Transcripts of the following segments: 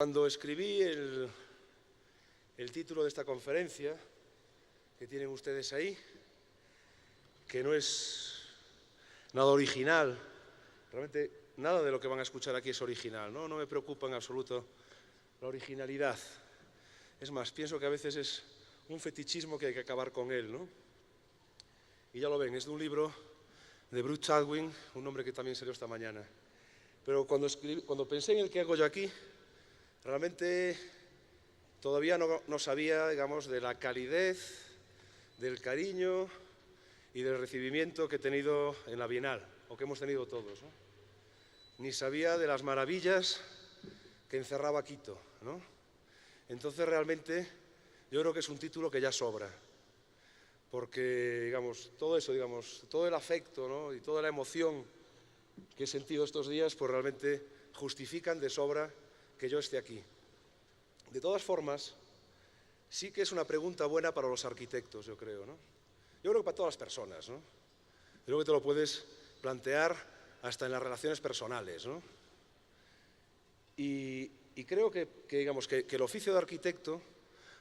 Cuando escribí el título de esta conferencia, que tienen ustedes ahí, que no es nada original, realmente nada de lo que van a escuchar aquí es original, ¿no? No me preocupa en absoluto la originalidad. Es más, pienso que a veces es un fetichismo que hay que acabar con él, ¿no? Y ya lo ven, es de un libro de Bruce Chatwin, un hombre que también salió esta mañana. Pero cuando pensé en el que hago yo aquí, realmente todavía no sabía, digamos, de la calidez, del cariño y del recibimiento que he tenido en la Bienal, o que hemos tenido todos, ¿no? Ni sabía de las maravillas que encerraba Quito, ¿no? Entonces, realmente, yo creo que es un título que ya sobra, porque, digamos, todo eso, digamos, todo el afecto, ¿no? Y toda la emoción que he sentido estos días, pues realmente justifican de sobra que yo esté aquí. De todas formas, sí que es una pregunta buena para los arquitectos, yo creo, ¿no? Yo creo que para todas las personas, ¿no? Yo creo que te lo puedes plantear hasta en las relaciones personales, ¿no? Y creo digamos, que el oficio de arquitecto,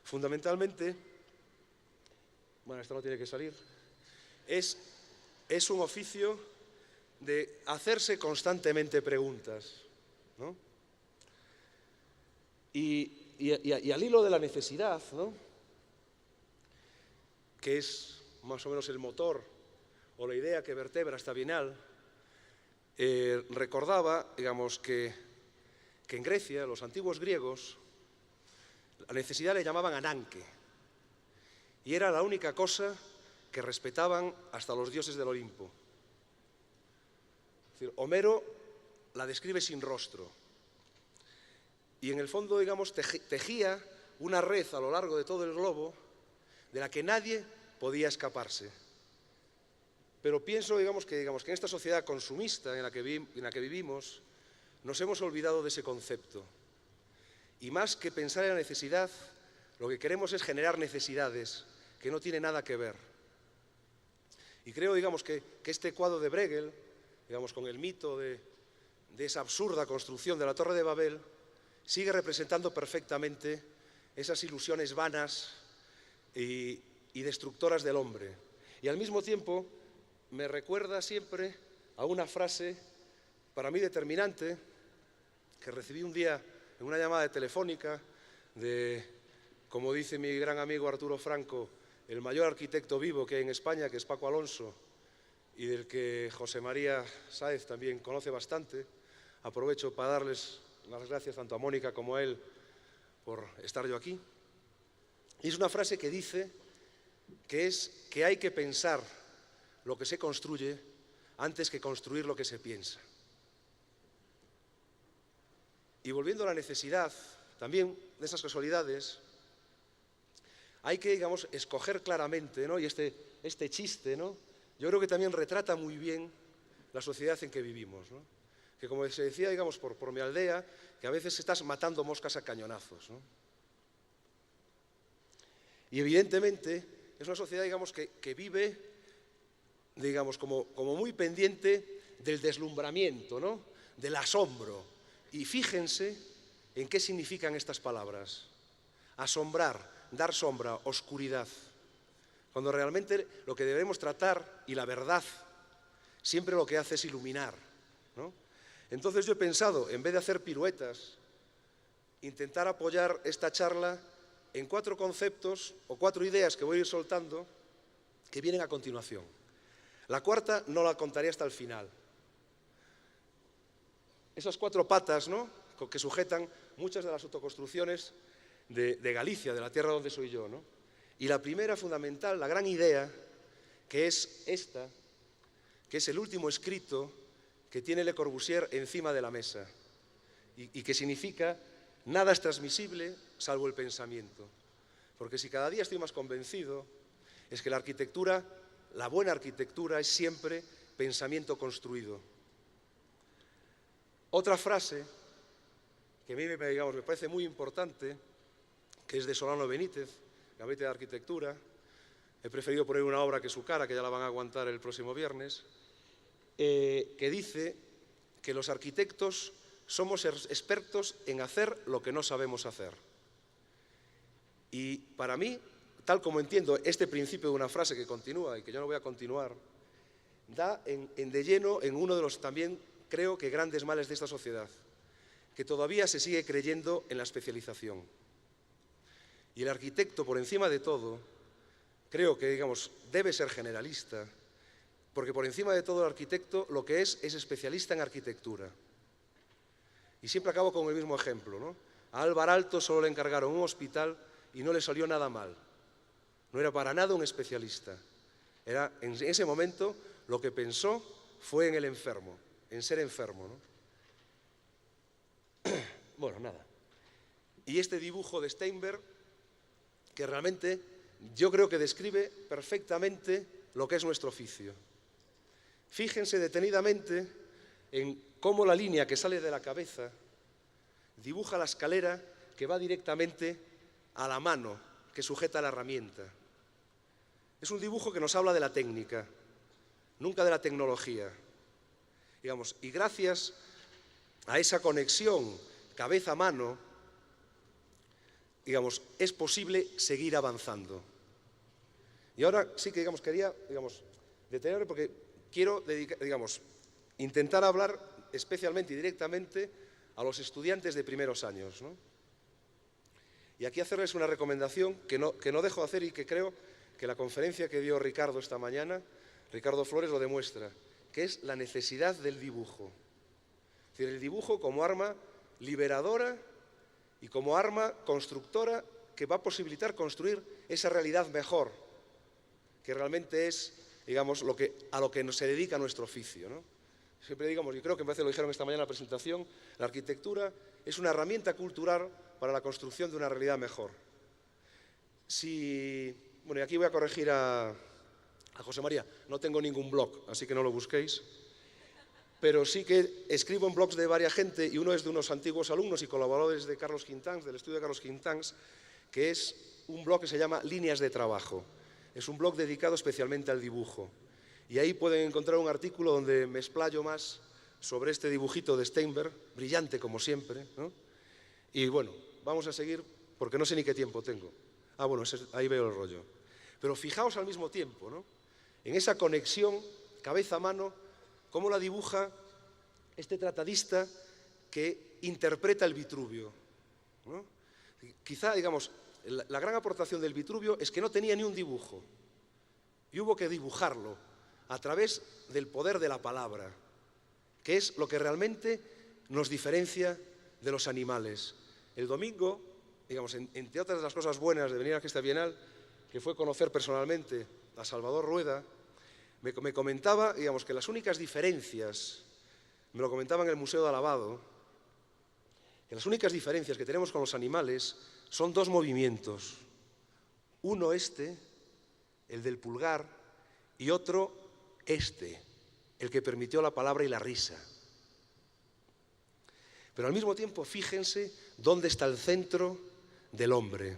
fundamentalmente, bueno, esto no tiene que salir, es un oficio de hacerse constantemente preguntas, ¿no? Y al hilo de la necesidad, ¿no? Que es más o menos el motor o la idea que vertebra esta Bienal, recordaba, digamos, que en Grecia, los antiguos griegos, la necesidad le llamaban ananke, y era la única cosa que respetaban hasta los dioses del Olimpo. Es decir, Homero la describe sin rostro, y en el fondo, digamos, tejía una red a lo largo de todo el globo de la que nadie podía escaparse. Pero pienso, digamos, que en esta sociedad consumista en la que vivimos, nos hemos olvidado de ese concepto. Y más que pensar en la necesidad, lo que queremos es generar necesidades que no tienen nada que ver. Y creo, digamos, que este cuadro de Bruegel, digamos, con el mito de esa absurda construcción de la Torre de Babel, sigue representando perfectamente esas ilusiones vanas y destructoras del hombre. Y al mismo tiempo me recuerda siempre a una frase para mí determinante que recibí un día en una llamada telefónica de, como dice mi gran amigo Arturo Franco, el mayor arquitecto vivo que hay en España, que es Paco Alonso, y del que José María Sáez también conoce bastante. Aprovecho para darles las gracias tanto a Mónica como a él por estar yo aquí. Y es una frase que dice que hay que pensar lo que se construye antes que construir lo que se piensa. Y volviendo a la necesidad, también de esas casualidades, hay que, digamos, escoger claramente, ¿no? Y este chiste, ¿no? Yo creo que también retrata muy bien la sociedad en que vivimos, ¿no? Que, como se decía, digamos, por mi aldea, que a veces estás matando moscas a cañonazos, ¿no? Y evidentemente es una sociedad, digamos, que vive, digamos, como muy pendiente del deslumbramiento, ¿no? Del asombro. Y fíjense en qué significan estas palabras. Asombrar, dar sombra, oscuridad. Cuando realmente lo que debemos tratar, y la verdad, siempre lo que hace es iluminar, ¿no? Entonces yo he pensado, en vez de hacer piruetas, intentar apoyar esta charla en 4 conceptos o 4 ideas que voy a ir soltando que vienen a continuación. La cuarta no la contaré hasta el final. Esas 4 patas, ¿no?, que sujetan muchas de las autoconstrucciones de Galicia, de la tierra donde soy yo, ¿no? Y la primera fundamental, la gran idea, que es esta, que es el último escrito que tiene Le Corbusier encima de la mesa y que significa: nada es transmisible salvo el pensamiento. Porque si cada día estoy más convencido, es que la arquitectura, la buena arquitectura, es siempre pensamiento construido. Otra frase que a mí, digamos, me parece muy importante, que es de Solano Benítez, Gabinete de Arquitectura. He preferido poner una obra que su cara, que ya la van a aguantar el próximo viernes, que dice que los arquitectos somos expertos en hacer lo que no sabemos hacer. Y para mí, tal como entiendo este principio de una frase que continúa y que yo no voy a continuar, da de lleno en uno de los también, creo que, grandes males de esta sociedad, que todavía se sigue creyendo en la especialización. Y el arquitecto, por encima de todo, creo que, digamos, debe ser generalista, porque por encima de todo el arquitecto lo que es especialista en arquitectura. Y siempre acabo con el mismo ejemplo, ¿no? A Álvar Aalto solo le encargaron un hospital y no le salió nada mal. No era para nada un especialista. En ese momento lo que pensó fue en el enfermo, en ser enfermo, ¿no? Bueno, nada. Y este dibujo de Steinberg, que realmente yo creo que describe perfectamente lo que es nuestro oficio. Fíjense detenidamente en cómo la línea que sale de la cabeza dibuja la escalera que va directamente a la mano que sujeta la herramienta. Es un dibujo que nos habla de la técnica, nunca de la tecnología. Digamos, y gracias a esa conexión cabeza-mano, digamos, es posible seguir avanzando. Y ahora sí que, digamos, quería, digamos, detenerme porque quiero intentar hablar especialmente y directamente a los estudiantes de primeros años, ¿no? Y aquí hacerles una recomendación que no dejo de hacer y que creo que la conferencia que dio Ricardo esta mañana, Ricardo Flores, lo demuestra, que es la necesidad del dibujo. Es decir, el dibujo como arma liberadora y como arma constructora que va a posibilitar construir esa realidad mejor, que realmente es, digamos, a lo que se dedica nuestro oficio, ¿no? Siempre digamos, yo creo que en vez de lo dijeron esta mañana en la presentación, la arquitectura es una herramienta cultural para la construcción de una realidad mejor. Bueno, y aquí voy a corregir a José María, no tengo ningún blog, así que no lo busquéis, pero sí que escribo en blogs de varias gente y uno es de unos antiguos alumnos y colaboradores de Carlos Quintanz, del estudio de Carlos Quintanz, que es un blog que se llama Líneas de Trabajo. Es un blog dedicado especialmente al dibujo. Y ahí pueden encontrar un artículo donde me explayo más sobre este dibujito de Steinberg, brillante como siempre, ¿no? Y bueno, vamos a seguir porque no sé ni qué tiempo tengo. Ah, bueno, ahí veo el rollo. Pero fijaos al mismo tiempo, ¿no? En esa conexión cabeza-mano, cómo la dibuja este tratadista que interpreta el Vitruvio, ¿no? Quizá, digamos, la gran aportación del Vitruvio es que no tenía ni un dibujo y hubo que dibujarlo a través del poder de la palabra, que es lo que realmente nos diferencia de los animales. El domingo, digamos, entre otras de las cosas buenas de venir a esta Bienal, que fue conocer personalmente a Salvador Rueda, me comentaba, digamos, que las únicas diferencias, me lo comentaba en el Museo de Alabado, que las únicas diferencias que tenemos con los animales son dos movimientos. Uno el del pulgar, y otro el que permitió la palabra y la risa. Pero al mismo tiempo, fíjense dónde está el centro del hombre.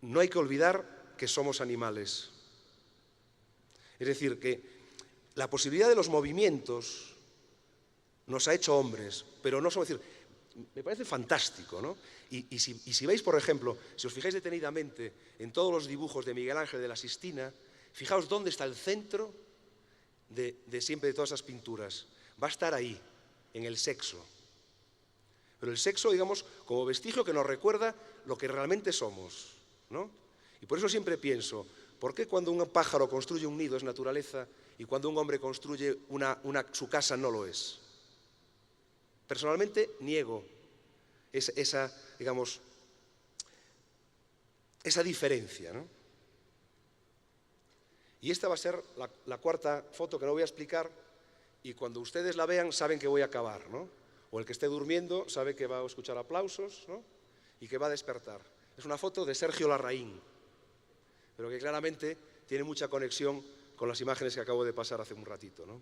No hay que olvidar que somos animales. Es decir, que la posibilidad de los movimientos nos ha hecho hombres, pero no somos, decir, me parece fantástico, ¿no? Y si veis, por ejemplo, si os fijáis detenidamente en todos los dibujos de Miguel Ángel de la Sistina, fijaos dónde está el centro de siempre de todas esas pinturas. Va a estar ahí, en el sexo. Pero el sexo, digamos, como vestigio que nos recuerda lo que realmente somos, ¿no? Y por eso siempre pienso, ¿por qué cuando un pájaro construye un nido es naturaleza y cuando un hombre construye su casa no lo es? Personalmente niego esa diferencia, ¿no? Y esta va a ser la cuarta foto que no voy a explicar y cuando ustedes la vean saben que voy a acabar, ¿no? O el que esté durmiendo sabe que va a escuchar aplausos, ¿no? Y que va a despertar. Es una foto de Sergio Larraín, pero que claramente tiene mucha conexión con las imágenes que acabo de pasar hace un ratito, ¿no?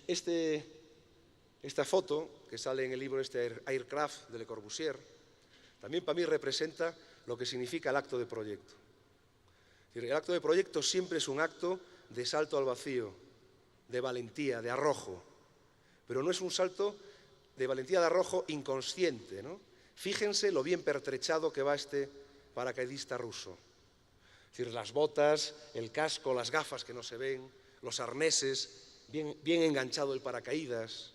Esta foto, que sale en el libro Aircraft de Le Corbusier, también para mí representa lo que significa el acto de proyecto. El acto de proyecto siempre es un acto de salto al vacío, de valentía, de arrojo, pero no es un salto de valentía, de arrojo inconsciente, ¿no? Fíjense lo bien pertrechado que va este paracaidista ruso. Es decir, las botas, el casco, las gafas que no se ven, los arneses, bien enganchado el paracaídas,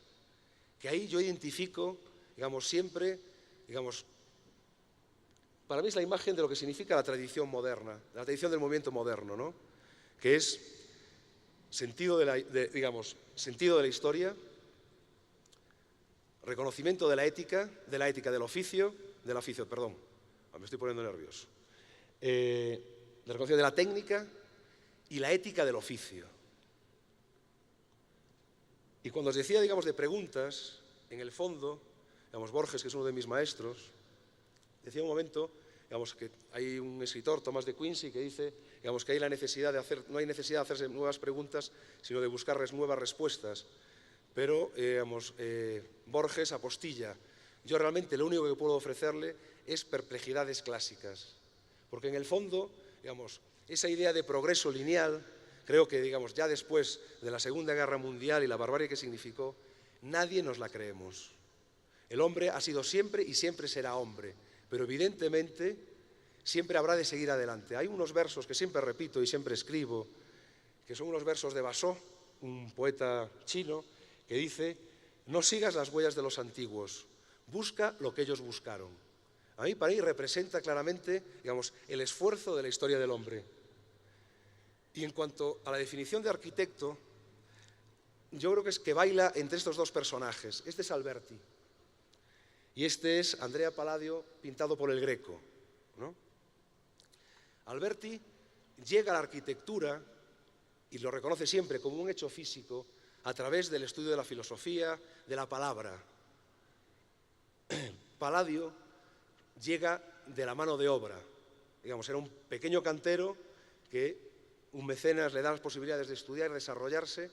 que ahí yo identifico, digamos, siempre, digamos, para mí es la imagen de lo que significa la tradición moderna, la tradición del movimiento moderno, ¿no? Que es sentido de la historia, reconocimiento de la ética del oficio, perdón, me estoy poniendo nervioso, de reconocimiento de la técnica y la ética del oficio. Y cuando os decía, digamos, de preguntas, en el fondo, digamos, Borges, que es uno de mis maestros, decía un momento, digamos, que hay un escritor, Tomás de Quincy, que dice, digamos, que no hay necesidad de hacerse nuevas preguntas, sino de buscar nuevas respuestas. Pero, Borges apostilla, yo realmente lo único que puedo ofrecerle es perplejidades clásicas, porque en el fondo, digamos, esa idea de progreso lineal, creo que, digamos, ya después de la Segunda Guerra Mundial y la barbarie que significó, nadie nos la creemos. El hombre ha sido siempre y siempre será hombre, pero evidentemente siempre habrá de seguir adelante. Hay unos versos que siempre repito y siempre escribo, que son unos versos de Basó, un poeta chino, que dice: no sigas las huellas de los antiguos, busca lo que ellos buscaron. Para mí representa claramente, digamos, el esfuerzo de la historia del hombre. Y en cuanto a la definición de arquitecto, yo creo que es que baila entre estos dos personajes. Este es Alberti y este es Andrea Palladio, pintado por el Greco, ¿no? Alberti llega a la arquitectura, y lo reconoce siempre como un hecho físico, a través del estudio de la filosofía, de la palabra. Palladio llega de la mano de obra. Digamos, era un pequeño cantero que un mecenas le da las posibilidades de estudiar y desarrollarse,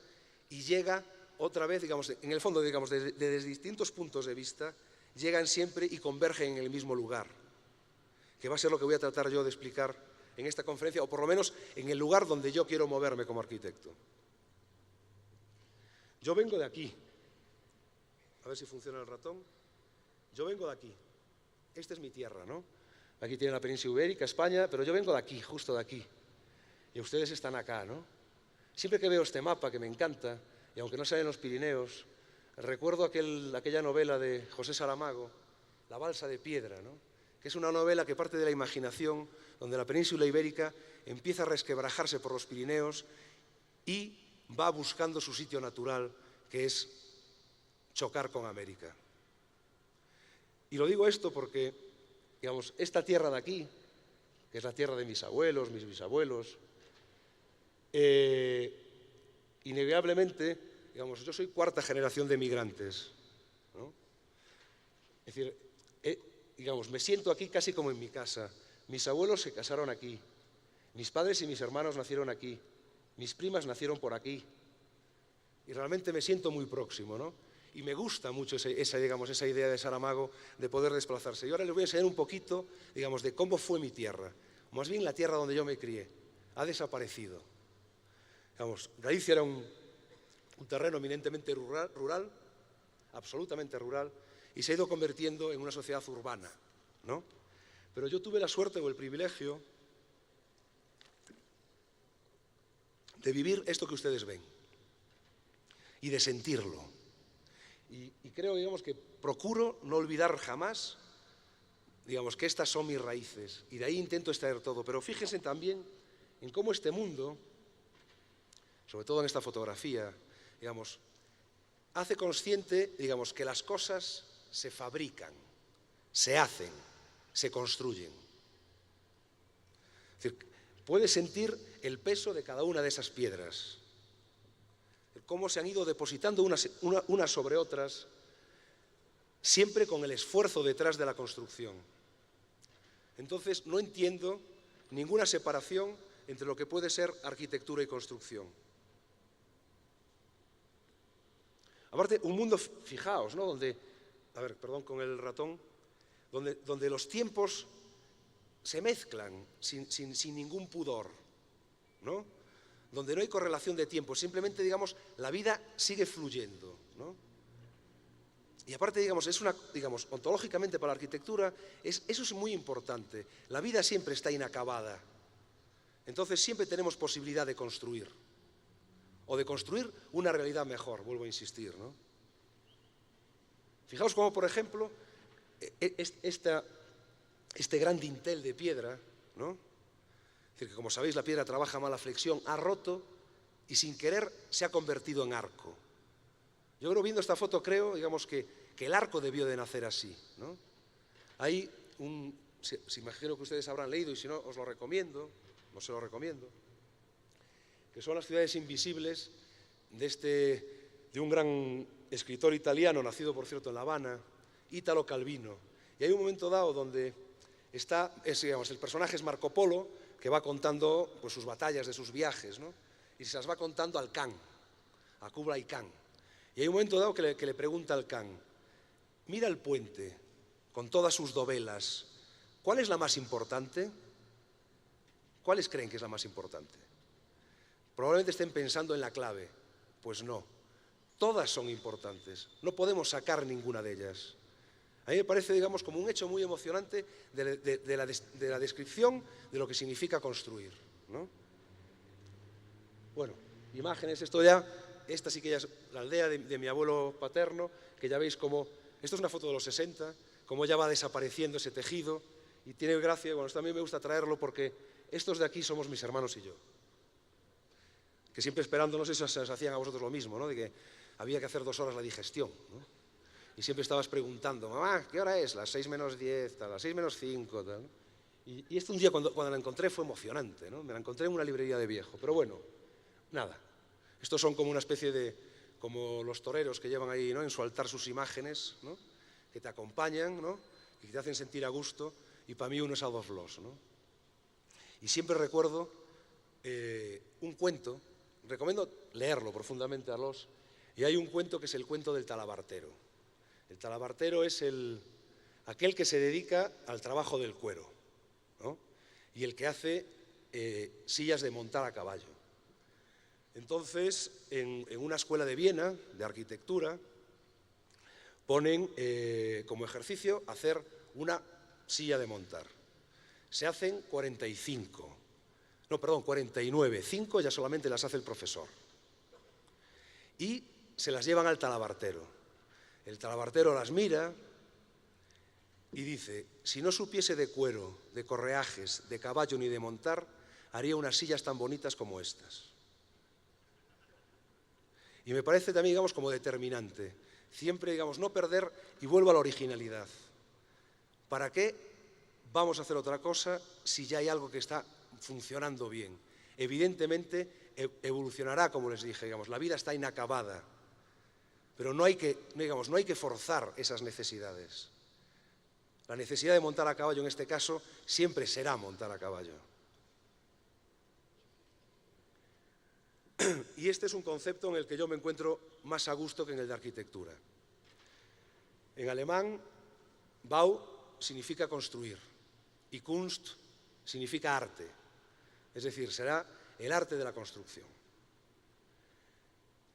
y llega otra vez, digamos, en el fondo, digamos, desde distintos puntos de vista, llegan siempre y convergen en el mismo lugar, que va a ser lo que voy a tratar yo de explicar en esta conferencia, o por lo menos en el lugar donde yo quiero moverme como arquitecto. Yo vengo de aquí. A ver si funciona el ratón. Yo vengo de aquí. Esta es mi tierra, ¿no? Aquí tiene la península ibérica, España, pero yo vengo de aquí, justo de aquí. Y ustedes están acá, ¿no? Siempre que veo este mapa, que me encanta, y aunque no sea en los Pirineos, recuerdo aquella novela de José Saramago, La balsa de piedra, ¿no? Que es una novela que parte de la imaginación, donde la península ibérica empieza a resquebrajarse por los Pirineos y va buscando su sitio natural, que es chocar con América. Y lo digo esto porque, digamos, esta tierra de aquí, que es la tierra de mis abuelos, mis bisabuelos, inevitablemente, digamos, yo soy cuarta generación de migrantes, ¿no? Es decir, digamos, me siento aquí casi como en mi casa. Mis abuelos se casaron aquí, mis padres y mis hermanos nacieron aquí, mis primas nacieron por aquí, y realmente me siento muy próximo, ¿no? Y me gusta mucho esa idea de Saramago de poder desplazarse. Y ahora les voy a enseñar un poquito, digamos, de cómo fue mi tierra. Más bien la tierra donde yo me crié. Ha desaparecido. Digamos, Galicia era un terreno eminentemente rural, absolutamente rural, y se ha ido convirtiendo en una sociedad urbana, ¿no? Pero yo tuve la suerte o el privilegio de vivir esto que ustedes ven y de sentirlo. Y creo, digamos, que procuro no olvidar jamás, digamos, que estas son mis raíces, y de ahí intento extraer todo. Pero fíjense también en cómo este mundo, sobre todo en esta fotografía, digamos, hace consciente, digamos, que las cosas se fabrican, se hacen, se construyen. Es decir, puede sentir el peso de cada una de esas piedras, cómo se han ido depositando unas sobre otras, siempre con el esfuerzo detrás de la construcción. Entonces, no entiendo ninguna separación entre lo que puede ser arquitectura y construcción. Aparte, un mundo, fijaos, ¿no? Donde, a ver, perdón con el ratón, donde los tiempos se mezclan sin ningún pudor, ¿no? donde no hay correlación de tiempo, simplemente, digamos, la vida sigue fluyendo, ¿no? Y aparte, digamos, ontológicamente para la arquitectura, eso es muy importante. La vida siempre está inacabada. Entonces siempre tenemos posibilidad de construir. O de construir una realidad mejor, vuelvo a insistir, ¿no? Fijaos cómo, por ejemplo, este gran dintel de piedra, ¿no? Es decir, que como sabéis, la piedra trabaja a mala flexión, ha roto y sin querer se ha convertido en arco. Yo creo, viendo esta foto, creo, digamos, que el arco debió de nacer así, ¿no? Hay si imagino que ustedes habrán leído, y si no, os lo recomiendo, no se lo recomiendo, que son las ciudades invisibles de un gran escritor italiano, nacido, por cierto, en La Habana, Italo Calvino. Y hay un momento dado donde el personaje es Marco Polo, que va contando pues, sus batallas de sus viajes, ¿no? Y se las va contando al Khan, a Kublai Khan. Y hay un momento dado que le pregunta al Khan: mira el puente, con todas sus dovelas, ¿cuál es la más importante? ¿Cuáles creen que es la más importante? Probablemente estén pensando en la clave. Pues no, todas son importantes, no podemos sacar ninguna de ellas. A mí me parece, digamos, como un hecho muy emocionante de la descripción de lo que significa construir, ¿no? Bueno, imágenes, esta sí que ya es la aldea de mi abuelo paterno, que ya veis como, esto es una foto de los 60, como ya va desapareciendo ese tejido, y tiene gracia, bueno, esto a mí me gusta traerlo porque estos de aquí somos mis hermanos y yo, que siempre esperando, no sé si os hacían a vosotros lo mismo, ¿no? De que había que hacer 2 horas la digestión, ¿no? Y siempre estabas preguntando: mamá, ¿qué hora es? Las 6 menos 10, tal, las 6 menos 5, tal. Y un día cuando la encontré fue emocionante, ¿no? Me la encontré en una librería de viejo, pero bueno, nada. Estos son como una especie de, como los toreros que llevan ahí, ¿no?, en su altar sus imágenes, ¿no?, que te acompañan, ¿no?, y que te hacen sentir a gusto, y para mí uno es Adolf Loos, ¿no? Y siempre recuerdo un cuento, recomiendo leerlo profundamente a Loos, y hay un cuento que es el cuento del talabartero. El talabartero es aquel que se dedica al trabajo del cuero, ¿no?, y el que hace sillas de montar a caballo. Entonces, en una escuela de Viena, de arquitectura, ponen como ejercicio hacer una silla de montar. Se hacen 49, 5 ya solamente las hace el profesor. Y se las llevan al talabartero. El talabartero las mira y dice: si no supiese de cuero, de correajes, de caballo ni de montar, haría unas sillas tan bonitas como estas. Y me parece también, digamos, como determinante, siempre, digamos, no perder, y vuelvo a la originalidad. ¿Para qué vamos a hacer otra cosa si ya hay algo que está funcionando bien? Evidentemente evolucionará, como les dije, digamos, la vida está inacabada, pero no hay que forzar esas necesidades. La necesidad de montar a caballo, en este caso, siempre será montar a caballo. Y este es un concepto en el que yo me encuentro más a gusto que en el de arquitectura. En alemán, Bau significa construir y Kunst significa arte. Es decir, será el arte de la construcción.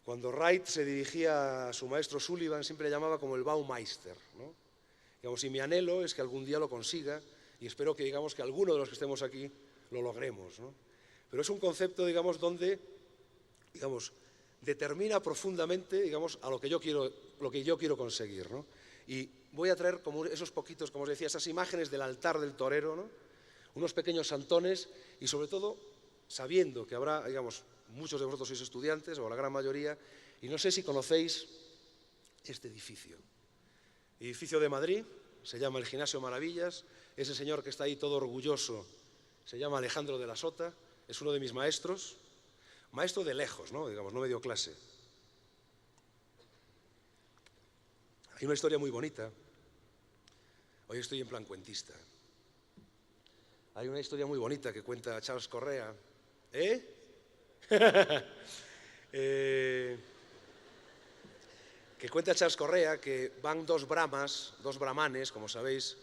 Cuando Wright se dirigía a su maestro Sullivan, siempre le llamaba como el Baumeister, ¿no? Digamos, y mi anhelo es que algún día lo consiga, y espero que, digamos, que alguno de los que estemos aquí lo logremos, ¿no? Pero es un concepto, digamos, donde, digamos, determina profundamente, digamos, a lo que yo quiero conseguir, ¿no? Y voy a traer como esos poquitos, como os decía, esas imágenes del altar del torero, ¿no?, unos pequeños santones, y sobre todo sabiendo que habrá, digamos, muchos de vosotros sois estudiantes, o la gran mayoría, y no sé si conocéis este edificio. Edificio de Madrid, se llama el Gimnasio Maravillas. Ese señor que está ahí todo orgulloso se llama Alejandro de la Sota, es uno de mis maestros, maestro de lejos, ¿no?, digamos, no me dio clase. Hay una historia muy bonita, hoy estoy en plan cuentista. Hay una historia muy bonita que cuenta Charles Correa, que cuenta Charles Correa, que van dos brahmanes, como sabéis,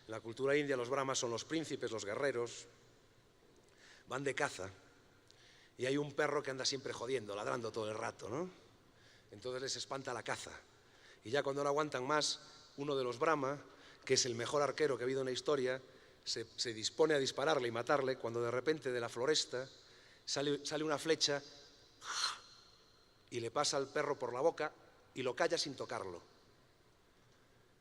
en la cultura india los brahmas son los príncipes, los guerreros, van de caza, y hay un perro que anda siempre jodiendo, ladrando todo el rato, ¿no? Entonces les espanta la caza. Y ya cuando no aguantan más, uno de los Brahma, que es el mejor arquero que ha habido en la historia, se dispone a dispararle y matarle, cuando de repente de la floresta sale una flecha y le pasa al perro por la boca y lo calla sin tocarlo.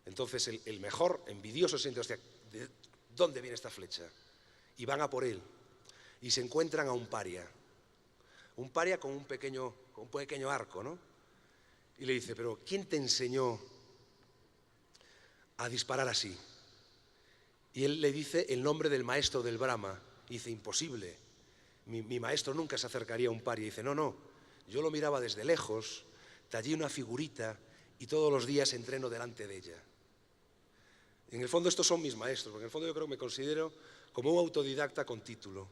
Entonces el mejor, envidioso, siente, hostia, ¿de dónde viene esta flecha? Y van a por él y se encuentran a un paria con un pequeño arco, ¿no? Y le dice, pero ¿quién te enseñó a disparar así? Y él le dice el nombre del maestro del Brahma. Y dice, imposible, mi maestro nunca se acercaría a un paria. Y dice, no, yo lo miraba desde lejos, tallé una figurita y todos los días entreno delante de ella. Y en el fondo estos son mis maestros, porque en el fondo yo creo que me considero como un autodidacta con título.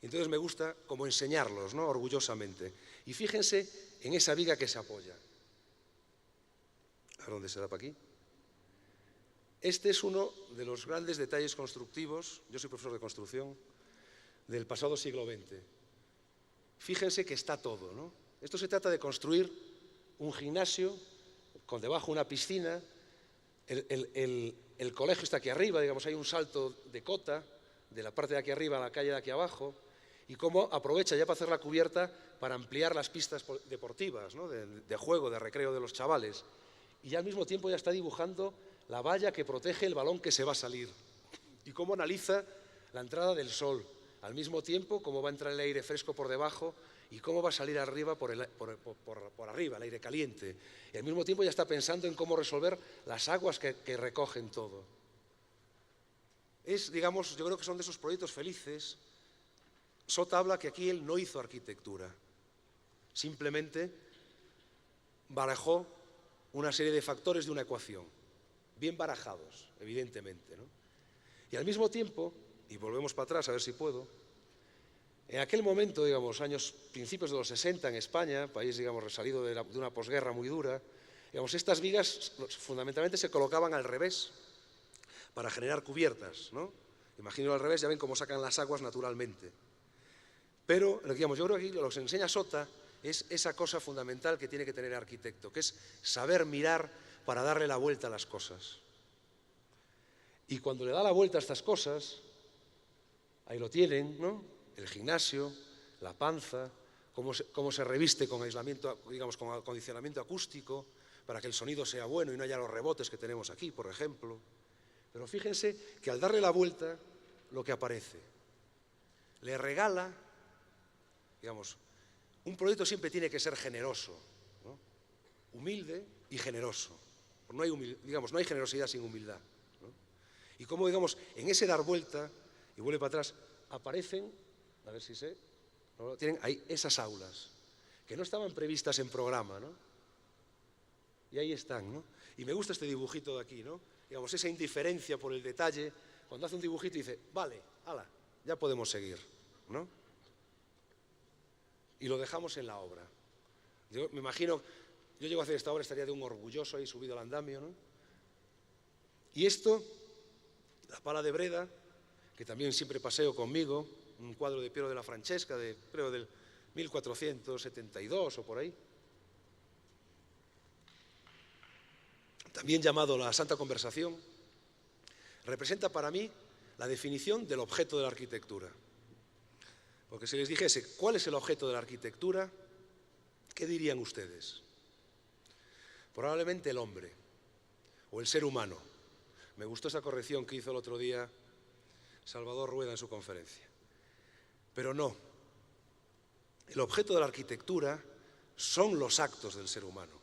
Y entonces me gusta como enseñarlos, ¿no? Orgullosamente. Y fíjense en esa viga que se apoya. ¿A dónde será? ¿Para aquí? Este es uno de los grandes detalles constructivos, yo soy profesor de construcción, del pasado siglo XX. Fíjense que está todo, ¿no? Esto se trata de construir un gimnasio, con debajo una piscina, el colegio está aquí arriba, digamos, hay un salto de cota, de la parte de aquí arriba a la calle de aquí abajo, y cómo aprovecha ya para hacer la cubierta para ampliar las pistas deportivas, ¿no? de juego, de recreo de los chavales. Y ya al mismo tiempo ya está dibujando la valla que protege el balón que se va a salir. Y cómo analiza la entrada del sol, al mismo tiempo cómo va a entrar el aire fresco por debajo y cómo va a salir arriba por arriba, el aire caliente. Y al mismo tiempo ya está pensando en cómo resolver las aguas que recogen todo. Es, digamos, yo creo que son de esos proyectos felices. Sota habla que aquí él no hizo arquitectura, simplemente barajó una serie de factores de una ecuación, bien barajados, evidentemente, ¿no? Y al mismo tiempo, y volvemos para atrás a ver si puedo, en aquel momento, digamos, principios de los 60 en España, país, digamos, salido de una posguerra muy dura, digamos, estas vigas fundamentalmente se colocaban al revés para generar cubiertas, ¿no? Imagino al revés, ya ven cómo sacan las aguas naturalmente. Pero, digamos, yo creo que aquí lo que se enseña Sota es esa cosa fundamental que tiene que tener el arquitecto, que es saber mirar para darle la vuelta a las cosas. Y cuando le da la vuelta a estas cosas, ahí lo tienen, ¿no? El gimnasio, la panza, cómo se reviste con aislamiento, digamos, con acondicionamiento acústico, para que el sonido sea bueno y no haya los rebotes que tenemos aquí, por ejemplo. Pero fíjense que al darle la vuelta, lo que aparece, le regala, digamos, un proyecto siempre tiene que ser generoso, ¿no? Humilde y generoso. No hay generosidad sin humildad, ¿no? Y como, digamos, en ese dar vuelta, y vuelve para atrás, aparecen, a ver si sé, ¿no? Tienen ahí esas aulas, que no estaban previstas en programa, ¿no? Y ahí están, ¿no? Y me gusta este dibujito de aquí, ¿no? Digamos, esa indiferencia por el detalle, cuando hace un dibujito y dice, vale, ala, ya podemos seguir, ¿no? Y lo dejamos en la obra. Yo me imagino, yo llego a hacer esta obra, estaría de un orgulloso ahí subido al andamio, ¿no? Y esto, la pala de Breda, que también siempre paseo conmigo, un cuadro de Piero de la Francesca, creo del 1472 o por ahí, también llamado la Santa Conversación, representa para mí la definición del objeto de la arquitectura. Porque si les dijese cuál es el objeto de la arquitectura, ¿qué dirían ustedes? Probablemente el hombre o el ser humano. Me gustó esa corrección que hizo el otro día Salvador Rueda en su conferencia. Pero no. El objeto de la arquitectura son los actos del ser humano.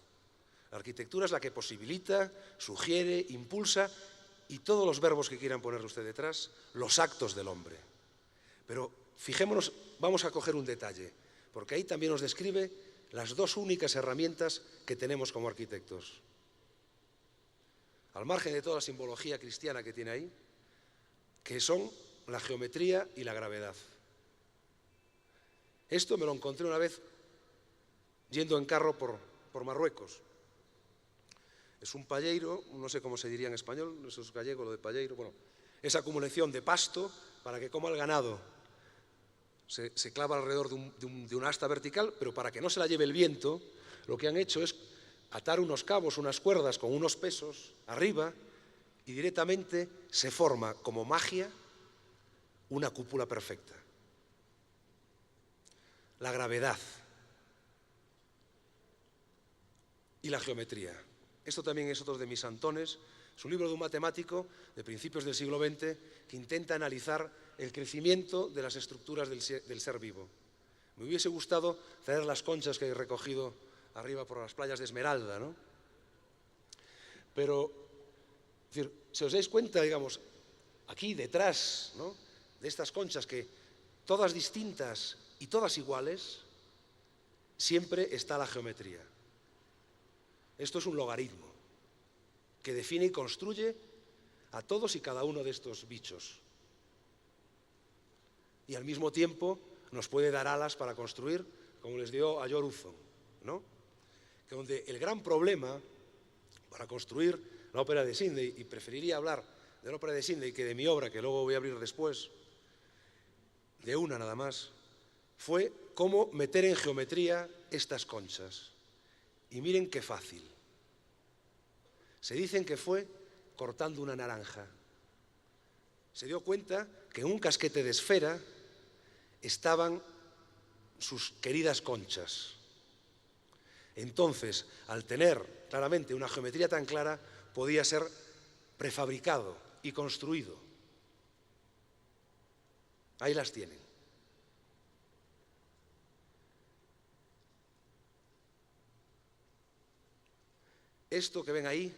La arquitectura es la que posibilita, sugiere, impulsa, y todos los verbos que quieran ponerle usted detrás, los actos del hombre. Pero fijémonos, vamos a coger un detalle, porque ahí también nos describe las dos únicas herramientas que tenemos como arquitectos. Al margen de toda la simbología cristiana que tiene ahí, que son la geometría y la gravedad. Esto me lo encontré una vez yendo en carro por Marruecos. Es un palleiro, no sé cómo se diría en español, no sé si es gallego lo de palleiro, bueno, esa acumulación de pasto para que coma el ganado. se clava alrededor de una asta vertical, pero para que no se la lleve el viento, lo que han hecho es atar unos cabos, unas cuerdas con unos pesos arriba y directamente se forma como magia una cúpula perfecta. La gravedad y la geometría. Esto también es otro de mis santones. Es un libro de un matemático de principios del siglo XX que intenta analizar el crecimiento de las estructuras del ser vivo. Me hubiese gustado traer las conchas que he recogido arriba por las playas de Esmeralda, ¿no? Pero, es decir, si os dais cuenta, digamos, aquí detrás, ¿no?, de estas conchas, que todas distintas y todas iguales, siempre está la geometría. Esto es un logaritmo que define y construye a todos y cada uno de estos bichos. Y al mismo tiempo nos puede dar alas para construir, como les dio a George Utzon, ¿no? Que donde el gran problema para construir la ópera de Sydney, y preferiría hablar de la ópera de Sydney que de mi obra, que luego voy a abrir después, de una nada más, fue cómo meter en geometría estas conchas. Y miren qué fácil. Se dicen que fue cortando una naranja. Se dio cuenta que en un casquete de esfera estaban sus queridas conchas. Entonces, al tener claramente una geometría tan clara, podía ser prefabricado y construido. Ahí las tienen. Esto que ven ahí,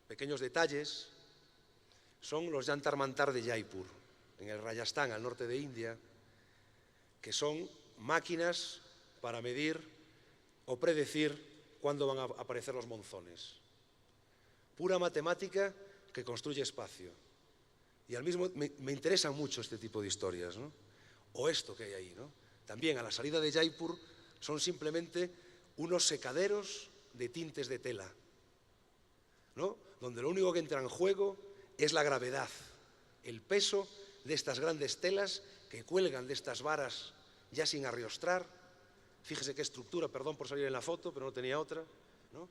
pequeños detalles, son los Yantar Mantar de Jaipur, en el Rajasthan, al norte de India, que son máquinas para medir o predecir cuándo van a aparecer los monzones. Pura matemática que construye espacio. Y al mismo me interesan mucho este tipo de historias, ¿no? O esto que hay ahí, ¿no? También a la salida de Jaipur son simplemente unos secaderos de tintes de tela, ¿no?, donde lo único que entra en juego es la gravedad, el peso de estas grandes telas que cuelgan de estas varas ya sin arriostrar. Fíjese qué estructura, perdón por salir en la foto, pero no tenía otra, ¿no?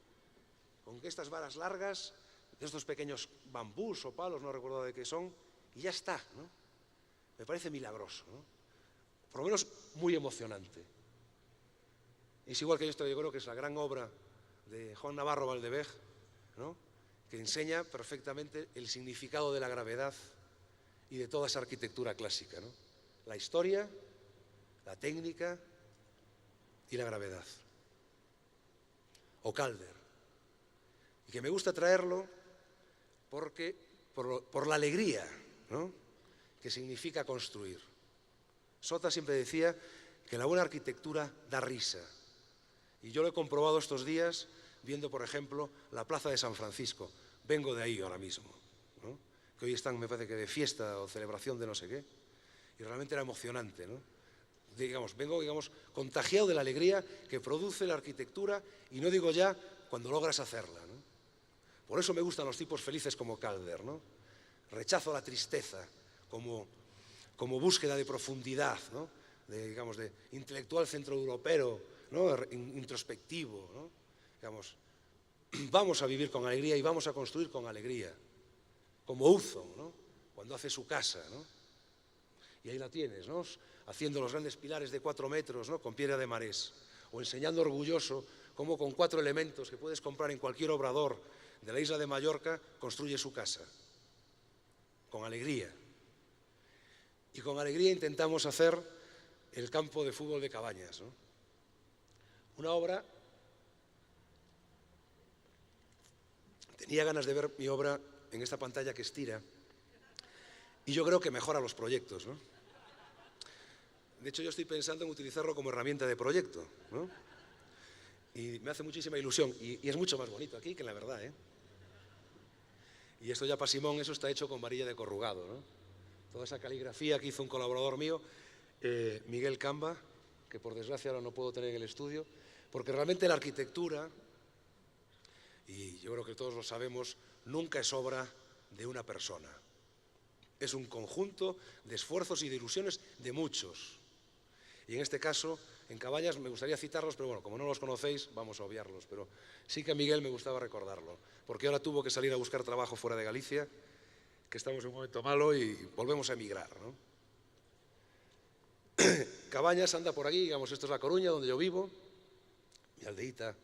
Con estas varas largas, de estos pequeños bambús o palos, no recuerdo de qué son, y ya está, ¿no? Me parece milagroso, ¿no? Por lo menos muy emocionante. Es igual que esto, yo creo que es la gran obra de Juan Navarro Valdevej, ¿no?, que enseña perfectamente el significado de la gravedad y de toda esa arquitectura clásica, ¿no? La historia, la técnica y la gravedad. O Calder. Y que me gusta traerlo porque, por la alegría, ¿no?, que significa construir. Sota siempre decía que la buena arquitectura da risa. Y yo lo he comprobado estos días viendo, por ejemplo, la Plaza de San Francisco. Vengo de ahí ahora mismo, ¿no?, que hoy están, me parece que de fiesta o celebración de no sé qué, y realmente era emocionante, ¿no? Vengo, contagiado de la alegría que produce la arquitectura, y no digo ya cuando logras hacerla, ¿no? Por eso me gustan los tipos felices como Calder, ¿no? Rechazo la tristeza como búsqueda de profundidad, ¿no?, de intelectual centroeuropeo, ¿no?, introspectivo, ¿no? Vamos a vivir con alegría y vamos a construir con alegría, como Utzon, ¿no?, cuando hace su casa, ¿no? Y ahí la tienes, ¿no?, haciendo los grandes pilares de 4 metros, ¿no?, con piedra de marés, o enseñando orgulloso cómo con 4 elementos que puedes comprar en cualquier obrador de la isla de Mallorca construye su casa, con alegría. Y con alegría intentamos hacer el campo de fútbol de Cabañas, ¿no? Una obra. Tenía ganas de ver mi obra en esta pantalla que estira, y yo creo que mejora los proyectos, ¿no? De hecho, yo estoy pensando en utilizarlo como herramienta de proyecto, ¿no? Y me hace muchísima ilusión, y es mucho más bonito aquí que en la verdad, ¿eh? Y esto ya para Simón, eso está hecho con varilla de corrugado, ¿no? Toda esa caligrafía que hizo un colaborador mío, Miguel Camba, que por desgracia ahora no puedo tener en el estudio, porque realmente la arquitectura, y yo creo que todos lo sabemos, nunca es obra de una persona. Es un conjunto de esfuerzos y de ilusiones de muchos. Y en este caso, en Cabañas, me gustaría citarlos, pero bueno, como no los conocéis, vamos a obviarlos. Pero sí que a Miguel me gustaba recordarlo, porque ahora tuvo que salir a buscar trabajo fuera de Galicia, que estamos en un momento malo y volvemos a emigrar, ¿no? Cabañas anda por aquí, digamos, esto es La Coruña, donde yo vivo, mi aldeíta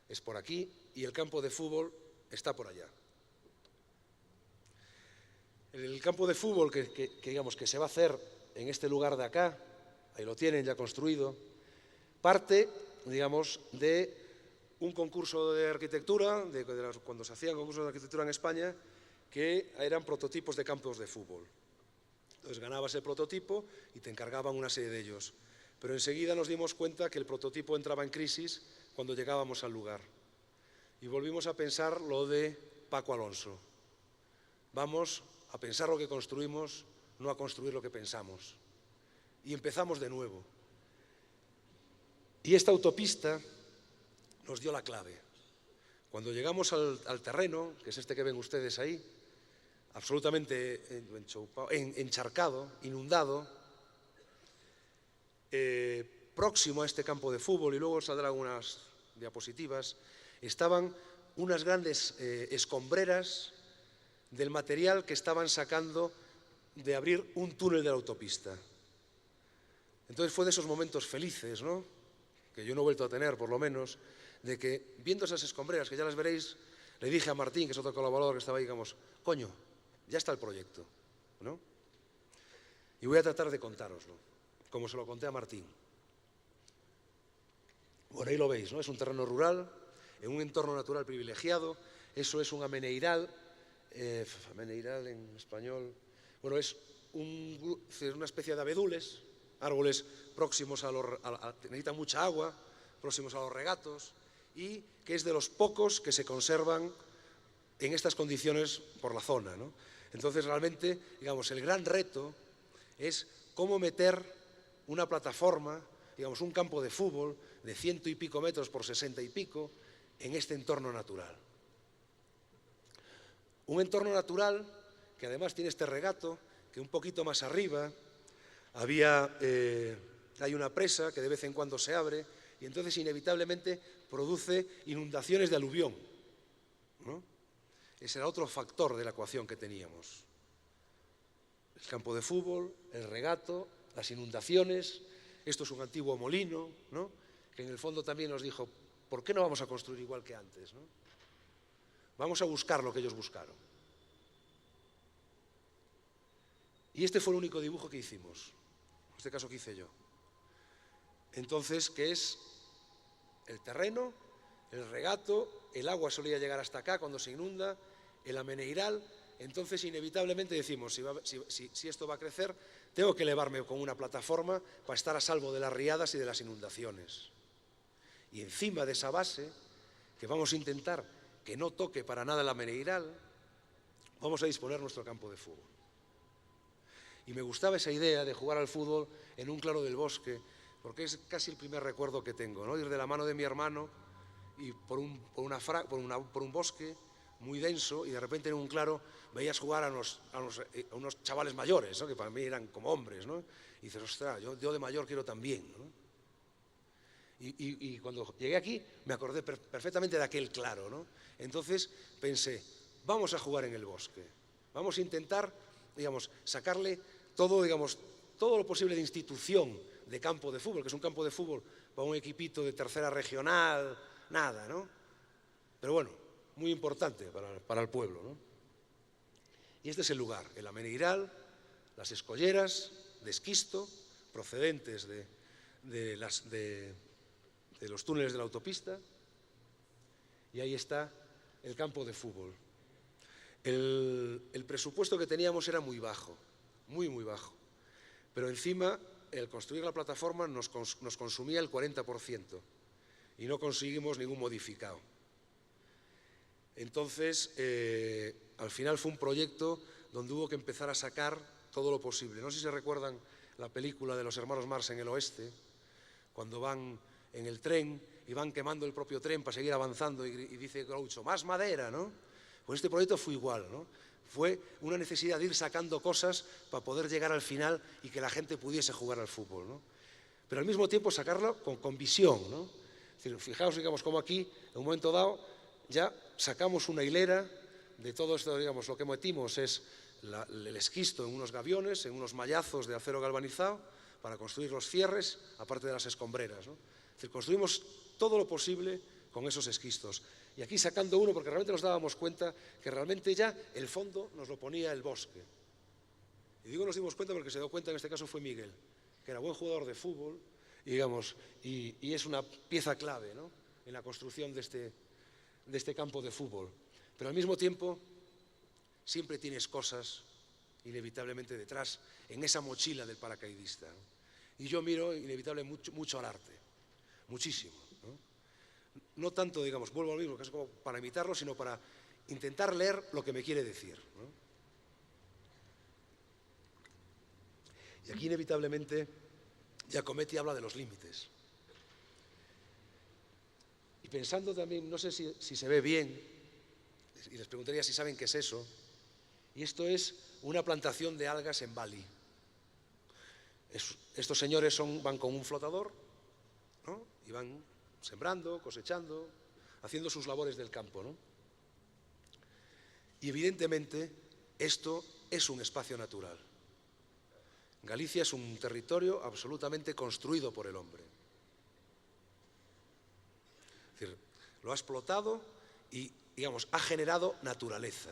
es por aquí, y el campo de fútbol está por allá. El campo de fútbol digamos, que se va a hacer en este lugar de acá, ahí lo tienen ya construido, parte, digamos, de un concurso de arquitectura, cuando se hacían concursos de arquitectura en España, que eran prototipos de campos de fútbol. Entonces ganabas el prototipo y te encargaban una serie de ellos. Pero enseguida nos dimos cuenta que el prototipo entraba en crisis cuando llegábamos al lugar. Y volvimos a pensar lo de Paco Alonso. Vamos a pensar lo que construimos, no a construir lo que pensamos. Y empezamos de nuevo. Y esta autopista nos dio la clave. Cuando llegamos al terreno, que es este que ven ustedes ahí, absolutamente encharcado, inundado, próximo a este campo de fútbol, y luego saldrán unas diapositivas, estaban unas grandes escombreras del material que estaban sacando de abrir un túnel de la autopista. Entonces fue de esos momentos felices, ¿no?, que yo no he vuelto a tener, por lo menos, de que, viendo esas escombreras, que ya las veréis, le dije a Martín, que es otro colaborador que estaba ahí, digamos, coño, ya está el proyecto, ¿no? Y voy a tratar de contároslo, como se lo conté a Martín. Por ahí lo veis, ¿no? Es un terreno rural, en un entorno natural privilegiado. Eso es un ameneiral, ameneiral en español, bueno, es una especie de abedules, árboles próximos necesitan mucha agua, próximos a los regatos, y que es de los pocos que se conservan en estas condiciones por la zona, ¿no? Entonces, realmente, digamos, el gran reto es cómo meter una plataforma, digamos, un campo de fútbol de 100 y pico metros por 60 y pico en este entorno natural. Un entorno natural que además tiene este regato, que un poquito más arriba hay una presa que de vez en cuando se abre y entonces inevitablemente produce inundaciones de aluvión, ¿no? Ese era otro factor de la ecuación que teníamos. El campo de fútbol, el regato, las inundaciones. Esto es un antiguo molino, ¿no?, que en el fondo también nos dijo, ¿por qué no vamos a construir igual que antes, ¿no? Vamos a buscar lo que ellos buscaron. Y este fue el único dibujo que hicimos, en este caso que hice yo. Entonces, ¿qué es? El terreno, el regato, el agua solía llegar hasta acá cuando se inunda, el ameneiral. Entonces, inevitablemente decimos, si esto va a crecer, tengo que elevarme con una plataforma para estar a salvo de las riadas y de las inundaciones. Y encima de esa base, que vamos a intentar que no toque para nada el ameneiral, vamos a disponer nuestro campo de fútbol. Y me gustaba esa idea de jugar al fútbol en un claro del bosque, porque es casi el primer recuerdo que tengo, ¿no?, ir de la mano de mi hermano y por un bosque muy denso, y de repente en un claro veías jugar a unos chavales mayores, ¿no?, que para mí eran como hombres, ¿no? Y dices, ostras, yo de mayor quiero también, ¿no? Y cuando llegué aquí me acordé perfectamente de aquel claro, ¿no? Entonces pensé, vamos a jugar en el bosque, vamos a intentar, digamos, sacarle todo lo posible de institución de campo de fútbol, que es un campo de fútbol para un equipito de tercera regional, nada, ¿no? Pero bueno, muy importante para el pueblo, ¿no? Y este es el lugar, el ameneiral, las escolleras de esquisto procedentes de los túneles de la autopista, y ahí está el campo de fútbol. El presupuesto que teníamos era muy bajo, muy bajo, pero encima el construir la plataforma nos consumía el 40% y no conseguimos ningún modificado. Entonces, al final fue un proyecto donde hubo que empezar a sacar todo lo posible. No sé si se recuerdan la película de los hermanos Marx en el oeste, cuando van en el tren y van quemando el propio tren para seguir avanzando y dice Groucho, más madera, ¿no? Pues este proyecto fue igual, ¿no? Fue una necesidad de ir sacando cosas para poder llegar al final y que la gente pudiese jugar al fútbol, ¿no? pero al mismo tiempo sacarlo con visión, ¿no? Es decir, fijaos, digamos, cómo aquí, en un momento dado, ya sacamos una hilera de todo esto, digamos, lo que metimos es el esquisto en unos gaviones, en unos mallazos de acero galvanizado, para construir los cierres, aparte de las escombreras, ¿no? Es decir, construimos todo lo posible con esos esquistos. Y aquí sacando uno, porque realmente nos dábamos cuenta que realmente ya el fondo nos lo ponía el bosque. Y digo nos dimos cuenta porque se dio cuenta, en este caso fue Miguel, que era buen jugador de fútbol, y, digamos, y es una pieza clave, ¿no?, en la construcción de este campo de fútbol. Pero al mismo tiempo, siempre tienes cosas, inevitablemente, detrás, en esa mochila del paracaidista, ¿no? Y yo miro, inevitablemente, mucho al arte, muchísimo, ¿no? No tanto, digamos, vuelvo al mismo, que es como para imitarlo, sino para intentar leer lo que me quiere decir, ¿no? Y aquí, inevitablemente, Giacometti habla de los límites. Y pensando también, no sé si se ve bien, y les preguntaría si saben qué es eso, y esto es una plantación de algas en Bali. Estos señores van con un flotador, ¿no?, y van sembrando, cosechando, haciendo sus labores del campo, ¿no? Y evidentemente esto es un espacio natural. Galicia es un territorio absolutamente construido por el hombre. Es decir, lo ha explotado y, digamos, ha generado naturaleza.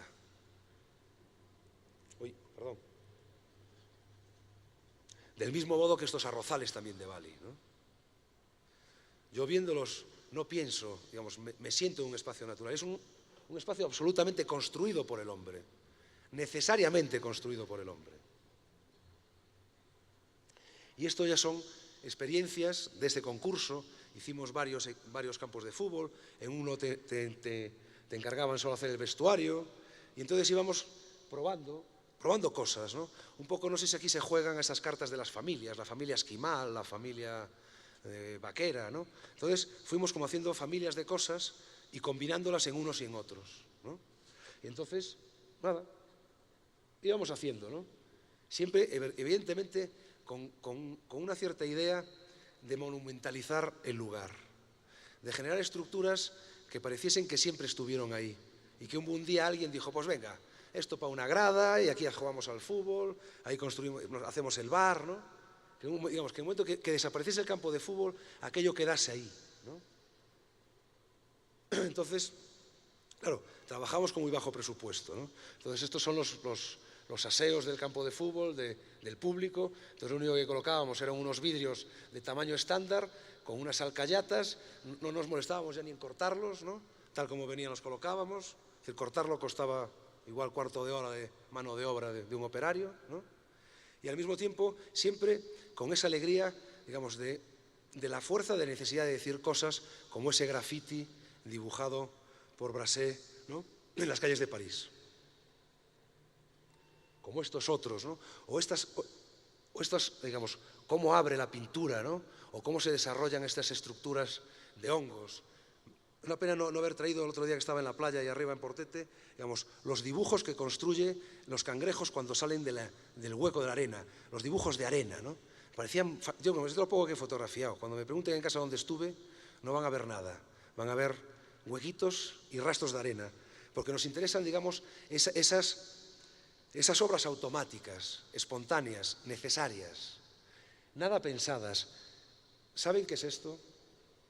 Del mismo modo que estos arrozales también de Bali, ¿no? Yo viéndolos no pienso, digamos, me siento en un espacio natural. Es un espacio absolutamente construido por el hombre, necesariamente construido por el hombre. Y esto ya son experiencias de este concurso. Hicimos varios campos de fútbol, en uno te encargaban solo hacer el vestuario, y entonces íbamos probando cosas, ¿no? Un poco, no sé si aquí se juegan esas cartas de las familias, la familia esquimal, la familia vaquera, ¿no? Entonces fuimos como haciendo familias de cosas y combinándolas en unos y en otros, ¿no? Y entonces, nada, íbamos haciendo, ¿no? Siempre, evidentemente, con una cierta idea de monumentalizar el lugar, de generar estructuras que pareciesen que siempre estuvieron ahí y que un día alguien dijo, pues venga, esto para una grada y aquí jugamos al fútbol, ahí construimos, hacemos el bar, ¿no? Digamos, que en el momento que desapareciese el campo de fútbol, aquello quedase ahí, ¿no? Entonces, claro, trabajamos con muy bajo presupuesto, ¿no? Entonces estos son los aseos del campo de fútbol, del público. Entonces lo único que colocábamos eran unos vidrios de tamaño estándar, con unas alcayatas, no nos molestábamos ya ni en cortarlos, ¿no?, tal como venían los colocábamos. Es decir, cortarlo costaba igual cuarto de hora de mano de obra de un operario, ¿no? Y al mismo tiempo siempre con esa alegría, digamos, de la fuerza de necesidad de decir cosas como ese graffiti dibujado por Brassé, ¿no?, en las calles de París. Como estos otros, ¿no? O estas, digamos, cómo abre la pintura, ¿no?, o cómo se desarrollan estas estructuras de hongos. Una pena no haber traído el otro día que estaba en la playa y arriba en Portete, digamos, los dibujos que construye los cangrejos cuando salen del hueco de la arena, los dibujos de arena, ¿no? Parecían, yo es de lo poco que he fotografiado, cuando me pregunten en casa dónde estuve, no van a ver nada, van a ver huequitos y rastros de arena, porque nos interesan, digamos, esas obras automáticas, espontáneas, necesarias, nada pensadas. ¿Saben qué es esto?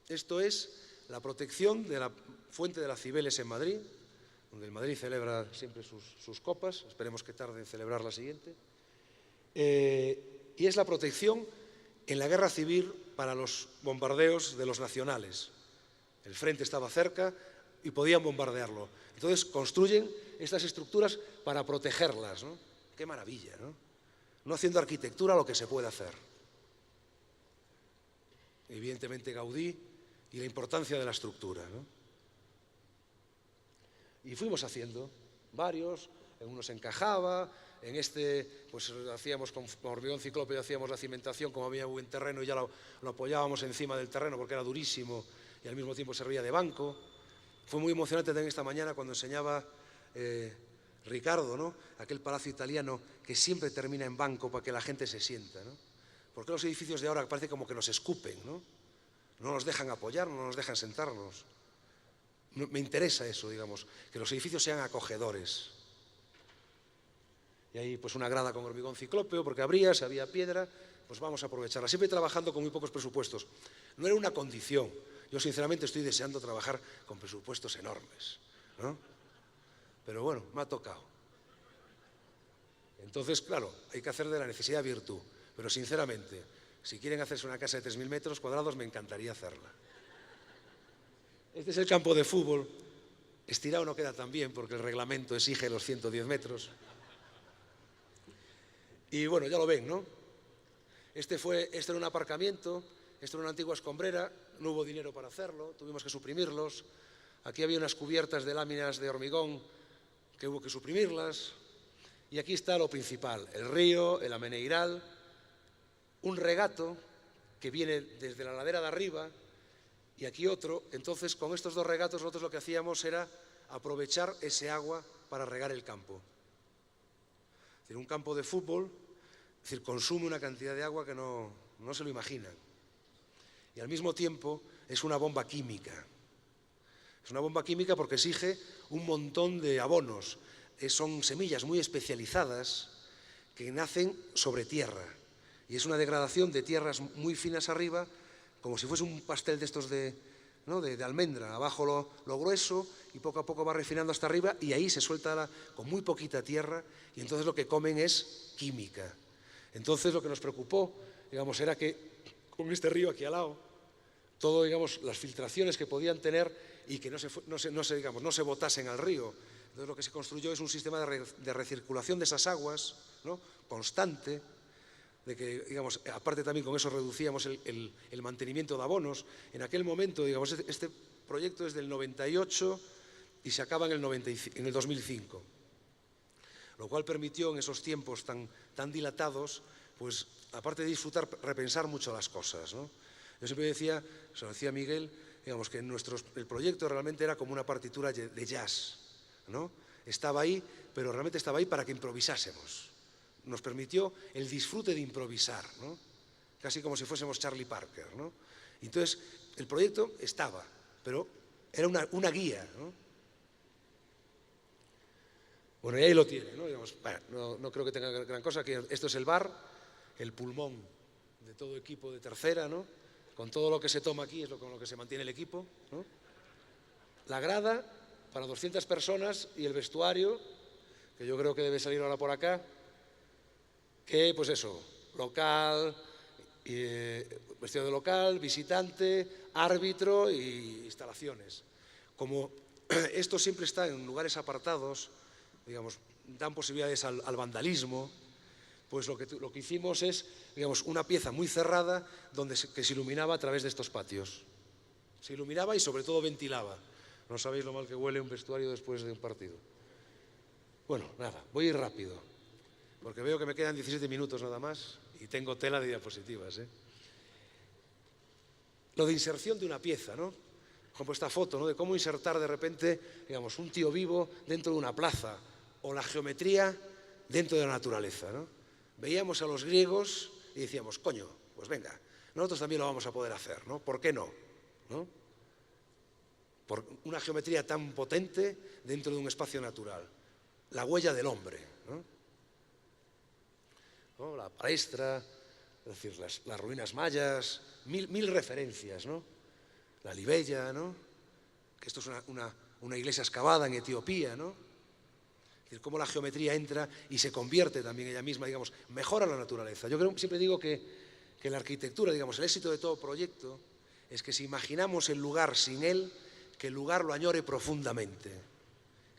Esto es la protección de la fuente de las Cibeles en Madrid, donde el Madrid celebra siempre sus copas, esperemos que tarde en celebrar la siguiente, y es la protección en la guerra civil para los bombardeos de los nacionales. El frente estaba cerca y podían bombardearlo. Entonces construyen estas estructuras para protegerlas, ¿no? Qué maravilla, ¿no? No haciendo arquitectura lo que se puede hacer. Evidentemente Gaudí y la importancia de la estructura, ¿no? Y fuimos haciendo varios, en unos encajaba, en este pues hacíamos con hormigón ciclópeo, hacíamos la cimentación, como había buen terreno y ya lo apoyábamos encima del terreno porque era durísimo y al mismo tiempo servía de banco. Fue muy emocionante también esta mañana cuando enseñaba Ricardo, ¿no?, aquel palacio italiano que siempre termina en banco para que la gente se sienta, ¿no? ¿Por qué los edificios de ahora parece como que nos escupen, ¿no? No nos dejan apoyar, no nos dejan sentarnos? Me interesa eso, digamos, que los edificios sean acogedores. Y ahí pues una grada con hormigón ciclópeo, porque si había piedra, pues vamos a aprovecharla. Siempre trabajando con muy pocos presupuestos. No era una condición. Yo sinceramente estoy deseando trabajar con presupuestos enormes, ¿no? Pero bueno, me ha tocado. Entonces, claro, hay que hacer de la necesidad virtud. Pero sinceramente, si quieren hacerse una casa de 3.000 metros cuadrados, me encantaría hacerla. Este es el campo de fútbol. Estirado no queda tan bien porque el reglamento exige los 110 metros. Y bueno, ya lo ven, ¿no? Este era un aparcamiento, esto era una antigua escombrera, no hubo dinero para hacerlo, tuvimos que suprimirlos. Aquí había unas cubiertas de láminas de hormigón que hubo que suprimirlas. Y aquí está lo principal, el río, el Ameneiral, un regato que viene desde la ladera de arriba y aquí otro. Entonces, con estos dos regatos nosotros lo que hacíamos era aprovechar ese agua para regar el campo. Es decir, un campo de fútbol, es decir, consume una cantidad de agua que no se lo imaginan. Y al mismo tiempo es una bomba química. Es una bomba química porque exige un montón de abonos. Son semillas muy especializadas que nacen sobre tierra. Y es una degradación de tierras muy finas arriba, como si fuese un pastel de estos de almendra. Abajo lo grueso y poco a poco va refinando hasta arriba y ahí se suelta con muy poquita tierra y entonces lo que comen es química. Entonces lo que nos preocupó, digamos, era que con este río aquí al lado, todo, digamos, las filtraciones que podían tener y que no se botasen al río. Entonces lo que se construyó es un sistema de recirculación de esas aguas, ¿no?, constante, de que, digamos, aparte también con eso reducíamos el mantenimiento de abonos. En aquel momento, digamos, este proyecto es del 98 y se acaba en el 2005, lo cual permitió en esos tiempos tan dilatados, pues aparte de disfrutar, repensar mucho las cosas, ¿no? Yo siempre decía, se lo decía Miguel, digamos que el proyecto realmente era como una partitura de jazz, ¿no? Estaba ahí, pero realmente estaba ahí para que improvisásemos. Nos permitió el disfrute de improvisar, ¿no? Casi como si fuésemos Charlie Parker, ¿no? Entonces, el proyecto estaba, pero era una guía, ¿no? Bueno, y ahí lo tiene, ¿no? Digamos, bueno, no creo que tenga gran cosa. Esto es el bar, el pulmón de todo equipo de tercera, ¿no? Con todo lo que se toma aquí es con lo que se mantiene el equipo, ¿no? La grada para 200 personas y el vestuario, que yo creo que debe salir ahora por acá, que, pues eso, local, vestido de local, visitante, árbitro y instalaciones. Como esto siempre está en lugares apartados, digamos, dan posibilidades al vandalismo, pues lo que hicimos es, digamos, una pieza muy cerrada que se iluminaba a través de estos patios. Se iluminaba y sobre todo ventilaba. No sabéis lo mal que huele un vestuario después de un partido. Bueno, nada, voy a ir rápido, porque veo que me quedan 17 minutos nada más y tengo tela de diapositivas, ¿eh? Lo de inserción de una pieza, ¿no? Como esta foto, ¿no?, de cómo insertar de repente, digamos, un tío vivo dentro de una plaza o la geometría dentro de la naturaleza, ¿no? Veíamos a los griegos y decíamos, coño, pues venga, nosotros también lo vamos a poder hacer, ¿no? ¿Por qué no? ¿No? Por una geometría tan potente dentro de un espacio natural. La huella del hombre, ¿no? La palestra, es decir, las ruinas mayas, mil referencias, ¿no? La Libella, ¿no? Que esto es una iglesia excavada en Etiopía, ¿no? Es decir, cómo la geometría entra y se convierte también ella misma, digamos, mejora la naturaleza. Yo siempre digo que la arquitectura, digamos, el éxito de todo proyecto es que si imaginamos el lugar sin él, que el lugar lo añore profundamente,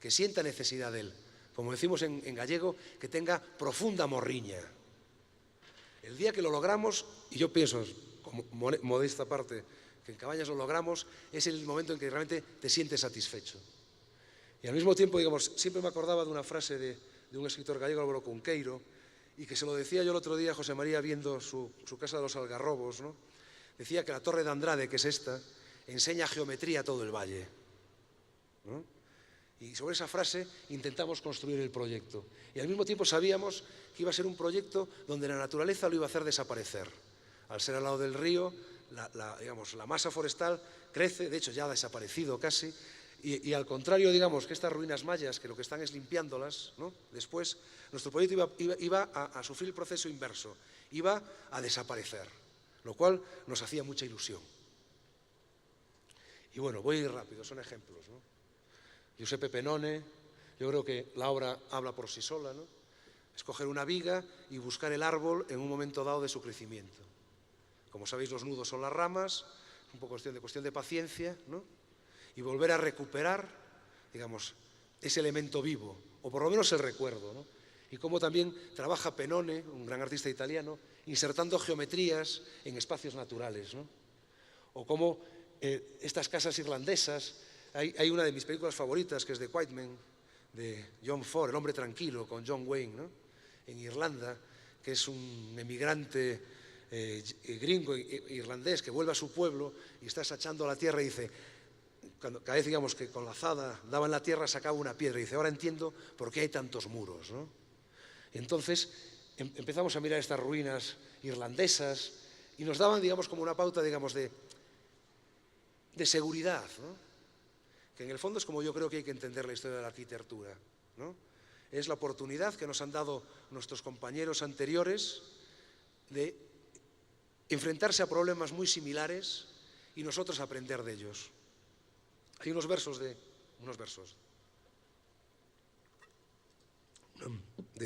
que sienta necesidad de él. Como decimos en gallego, que tenga profunda morriña. El día que lo logramos, y yo pienso, como modesta parte, que en Cabañas lo logramos, es el momento en que realmente te sientes satisfecho. Y al mismo tiempo, digamos, siempre me acordaba de una frase de un escritor gallego, Álvaro Cunqueiro, y que se lo decía yo el otro día a José María viendo su casa de los Algarrobos, ¿no? Decía que la Torre de Andrade, que es esta, enseña geometría a todo el valle, ¿no? Y sobre esa frase intentamos construir el proyecto. Y al mismo tiempo sabíamos que iba a ser un proyecto donde la naturaleza lo iba a hacer desaparecer. Al ser al lado del río, la masa forestal crece, de hecho ya ha desaparecido casi, y al contrario, digamos, que estas ruinas mayas, que lo que están es limpiándolas, ¿no? Después, nuestro proyecto iba a sufrir el proceso inverso, iba a desaparecer, lo cual nos hacía mucha ilusión. Y bueno, voy a ir rápido, son ejemplos, ¿no? Giuseppe Pennone, yo creo que la obra habla por sí sola, ¿no? Escoger una viga y buscar el árbol en un momento dado de su crecimiento. Como sabéis, los nudos son las ramas, un poco cuestión de paciencia, ¿no? Y volver a recuperar, digamos, ese elemento vivo, o por lo menos el recuerdo, ¿no? Y cómo también trabaja Pennone, un gran artista italiano, insertando geometrías en espacios naturales, ¿no? O cómo estas casas irlandesas, hay una de mis películas favoritas, que es The Quiet Man, de John Ford, El hombre tranquilo, con John Wayne, ¿no? En Irlanda, que es un emigrante gringo irlandés que vuelve a su pueblo y está sachando la tierra y dice, cada vez digamos que con la azada daba en la tierra, sacaba una piedra y dice, ahora entiendo por qué hay tantos muros, ¿no? Y entonces empezamos a mirar estas ruinas irlandesas y nos daban, digamos, como una pauta, digamos, de seguridad, ¿no? Que en el fondo es como yo creo que hay que entender la historia de la arquitectura, ¿no? Es la oportunidad que nos han dado nuestros compañeros anteriores de enfrentarse a problemas muy similares y nosotros aprender de ellos. Hay unos versos de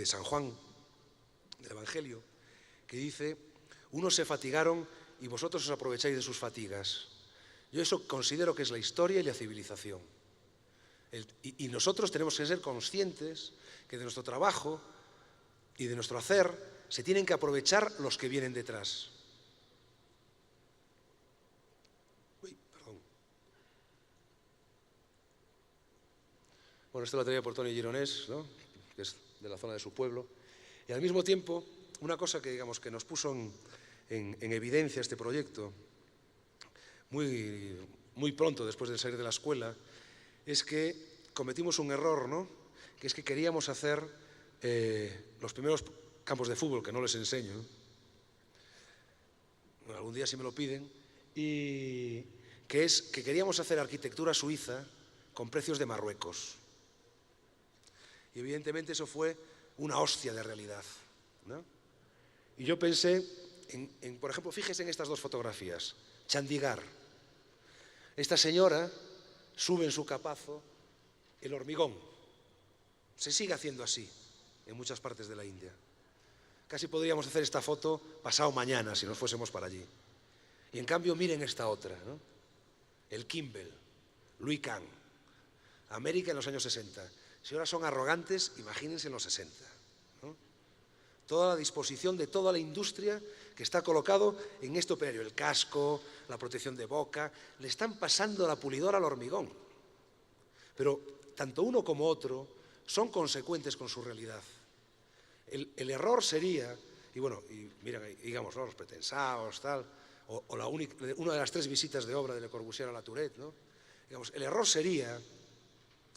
San Juan, del Evangelio, que dice, unos se fatigaron y vosotros os aprovecháis de sus fatigas. Yo eso considero que es la historia y la civilización. Y nosotros tenemos que ser conscientes que de nuestro trabajo y de nuestro hacer se tienen que aprovechar los que vienen detrás. Bueno, esto lo traía por Toni Gironès, ¿no? Que es de la zona de su pueblo. Y al mismo tiempo, una cosa que, digamos, que nos puso en evidencia este proyecto, muy pronto después de salir de la escuela, es que cometimos un error, ¿no? Que es que queríamos hacer los primeros campos de fútbol, que no les enseño, ¿no? Bueno, algún día sí me lo piden, y que es que queríamos hacer arquitectura suiza con precios de Marruecos. Y evidentemente eso fue una hostia de realidad, ¿no? Y yo pensé, por ejemplo, fíjese en estas dos fotografías. Chandigarh. Esta señora sube en su capazo el hormigón. Se sigue haciendo así en muchas partes de la India. Casi podríamos hacer esta foto pasado mañana si nos fuésemos para allí. Y en cambio miren esta otra, ¿no? El Kimbell, Louis Kahn, América en los años 60. Si ahora son arrogantes, imagínense en los 60, ¿no? Toda la disposición de toda la industria que está colocado en este operario, el casco, la protección de boca, le están pasando la pulidora al hormigón. Pero tanto uno como otro son consecuentes con su realidad. El error sería, y bueno, y mira, digamos, ¿no? Los pretensados, tal, o una de las 3 visitas de obra de Le Corbusier a la Tourette, ¿no? Digamos, el error sería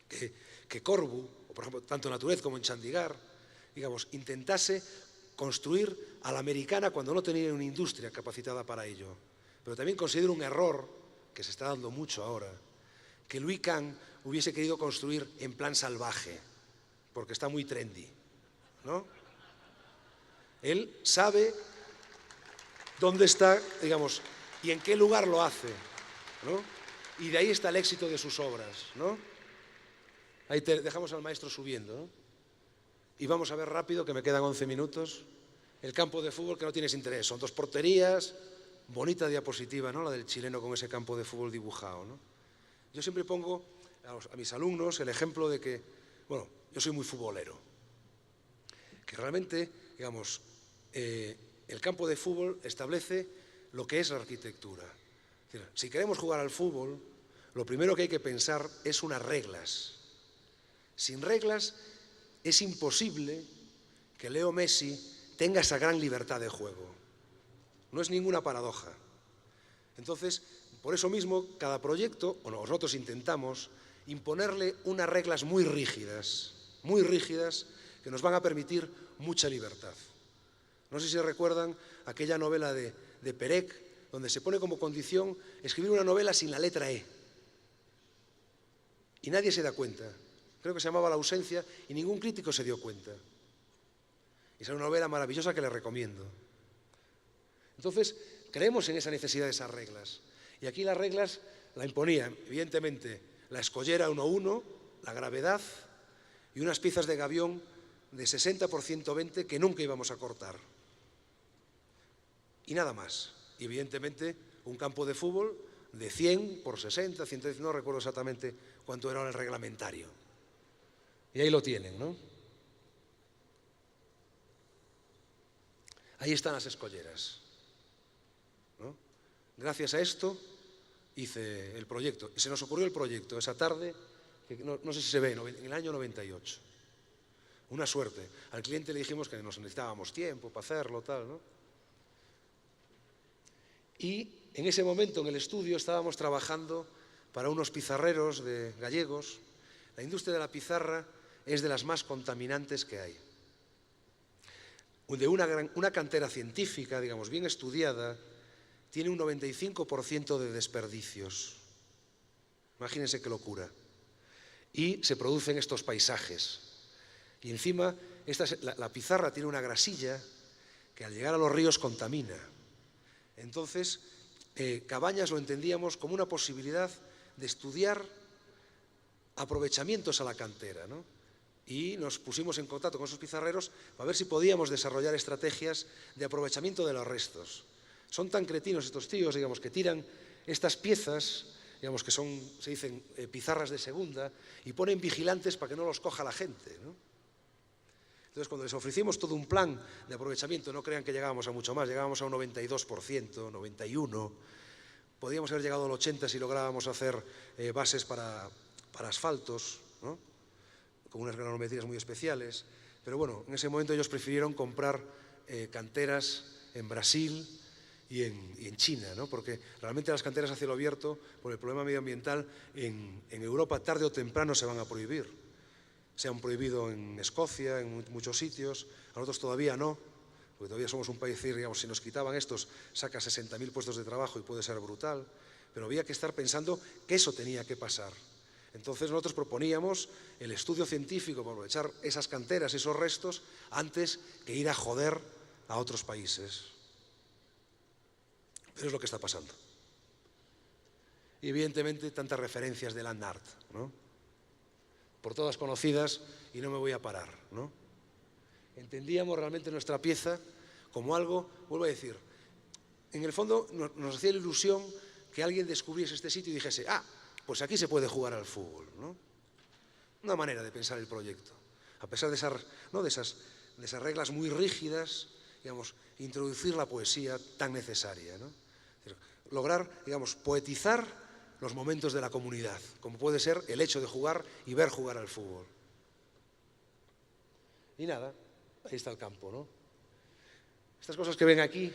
que Corbu, o por ejemplo, tanto en la Tourette como en Chandigarh, digamos, intentase construir a la americana cuando no tenía una industria capacitada para ello. Pero también considero un error, que se está dando mucho ahora, que Louis Kahn hubiese querido construir en plan salvaje, porque está muy trendy, ¿no? Él sabe dónde está, digamos, y en qué lugar lo hace, ¿no? Y de ahí está el éxito de sus obras, ¿no? Ahí dejamos al maestro subiendo, ¿no? Y vamos a ver rápido, que me quedan 11 minutos, el campo de fútbol que no tienes interés. Son 2 porterías, bonita diapositiva, ¿no? La del chileno con ese campo de fútbol dibujado, ¿no? Yo siempre pongo a mis alumnos el ejemplo de que, bueno, yo soy muy futbolero, que realmente, digamos, el campo de fútbol establece lo que es la arquitectura. Es decir, si queremos jugar al fútbol, lo primero que hay que pensar es unas reglas. Sin reglas es imposible que Leo Messi tenga esa gran libertad de juego. No es ninguna paradoja. Entonces, por eso mismo, cada proyecto, o nosotros intentamos imponerle unas reglas muy rígidas, que nos van a permitir mucha libertad. No sé si recuerdan aquella novela de Perec, donde se pone como condición escribir una novela sin la letra E. Y nadie se da cuenta. Creo que se llamaba La ausencia y ningún crítico se dio cuenta. Es una novela maravillosa que les recomiendo. Entonces, creemos en esa necesidad de esas reglas. Y aquí las reglas la imponían, evidentemente, la escollera 1:1, la gravedad y unas piezas de gavión de 60 por 120 que nunca íbamos a cortar. Y nada más. Y evidentemente un campo de fútbol de 100 por 60, 110, no recuerdo exactamente cuánto era el reglamentario. Y ahí lo tienen, ¿no? Ahí están las escolleras, ¿no? Gracias a esto hice el proyecto. Y se nos ocurrió el proyecto esa tarde, que no sé si se ve, en el año 98. Una suerte. Al cliente le dijimos que nos necesitábamos tiempo para hacerlo, tal, ¿no? Y en ese momento en el estudio estábamos trabajando para unos pizarreros gallegos. La industria de la pizarra es de las más contaminantes que hay. De una cantera científica, digamos, bien estudiada, tiene un 95% de desperdicios. Imagínense qué locura. Y se producen estos paisajes. Y encima, la pizarra tiene una grasilla que al llegar a los ríos contamina. Entonces, Cabañas lo entendíamos como una posibilidad de estudiar aprovechamientos a la cantera, ¿no? Y nos pusimos en contacto con esos pizarreros para ver si podíamos desarrollar estrategias de aprovechamiento de los restos. Son tan cretinos estos tíos, digamos, que tiran estas piezas, digamos, que se dicen pizarras de segunda, y ponen vigilantes para que no los coja la gente, ¿no? Entonces, cuando les ofrecimos todo un plan de aprovechamiento, no crean que llegábamos a mucho más, llegábamos a un 92%, 91%, podíamos haber llegado al 80% si lográbamos hacer bases para asfaltos, ¿no? Con unas granometrías muy especiales, pero bueno, en ese momento ellos prefirieron comprar canteras en Brasil y en China, ¿no? Porque realmente las canteras a cielo abierto, por el problema medioambiental, en Europa tarde o temprano se van a prohibir. Se han prohibido en Escocia, en muchos sitios, a nosotros todavía no, porque todavía somos un país, digamos, si nos quitaban estos, saca 60.000 puestos de trabajo y puede ser brutal, pero había que estar pensando que eso tenía que pasar. Entonces nosotros proponíamos el estudio científico para aprovechar esas canteras, esos restos, antes que ir a joder a otros países. Pero es lo que está pasando. Y evidentemente tantas referencias de land art, ¿no? Por todas conocidas, y no me voy a parar, ¿no? Entendíamos realmente nuestra pieza como algo, vuelvo a decir, en el fondo nos hacía la ilusión que alguien descubriese este sitio y dijese, pues aquí se puede jugar al fútbol, ¿no? Una manera de pensar el proyecto. A pesar de esas reglas muy rígidas, digamos, introducir la poesía tan necesaria, ¿no? Es decir, lograr, digamos, poetizar los momentos de la comunidad, como puede ser el hecho de jugar y ver jugar al fútbol. Y nada, ahí está el campo, ¿no? Estas cosas que ven aquí,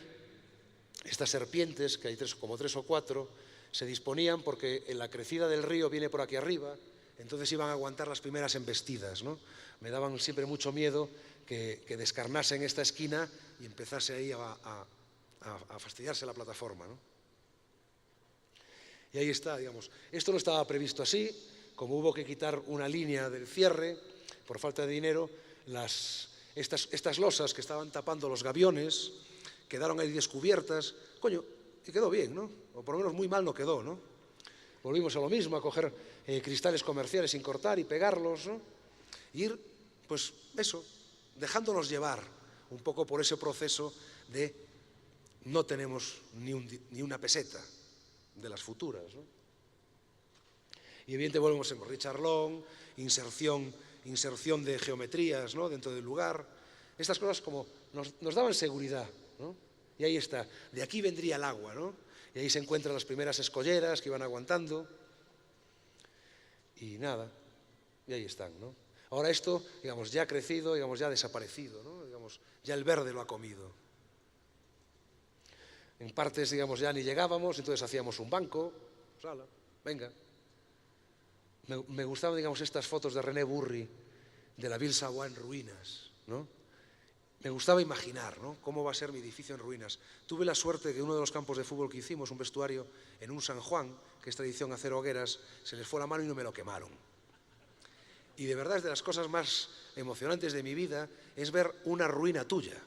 estas serpientes, que hay como 3 o 4, se disponían porque en la crecida del río viene por aquí arriba, entonces iban a aguantar las primeras embestidas, ¿no? Me daban siempre mucho miedo que descarnase en esta esquina y empezase ahí a fastidiarse la plataforma, ¿no? Y ahí está, digamos. Esto no estaba previsto así, como hubo que quitar una línea del cierre, por falta de dinero, estas losas que estaban tapando los gaviones quedaron ahí descubiertas. Coño, y quedó bien, ¿no? O por lo menos muy mal no quedó, ¿no? Volvimos a lo mismo, a coger cristales comerciales sin cortar y pegarlos, ¿no? Y ir, pues eso, dejándonos llevar un poco por ese proceso de no tenemos ni una peseta de las futuras, ¿no? Y evidentemente volvemos a Richard Long, inserción de geometrías, ¿no? Dentro del lugar. Estas cosas como nos daban seguridad, ¿no? Y ahí está, de aquí vendría el agua, ¿no? Y ahí se encuentran las primeras escolleras que iban aguantando. Y nada, y ahí están, ¿no? Ahora esto, digamos, ya ha crecido, digamos, ya ha desaparecido, ¿no? Digamos, ya el verde lo ha comido. En partes, digamos, ya ni llegábamos, entonces hacíamos un banco, sala, venga. Me gustaban, digamos, estas fotos de René Burri, de la Ville Savoie en ruinas, ¿no? Me gustaba imaginar, ¿no?, cómo va a ser mi edificio en ruinas. Tuve la suerte de que uno de los campos de fútbol que hicimos, un vestuario en un San Juan, que es tradición hacer hogueras, se les fue la mano y no me lo quemaron. Y de verdad es de las cosas más emocionantes de mi vida es ver una ruina tuya,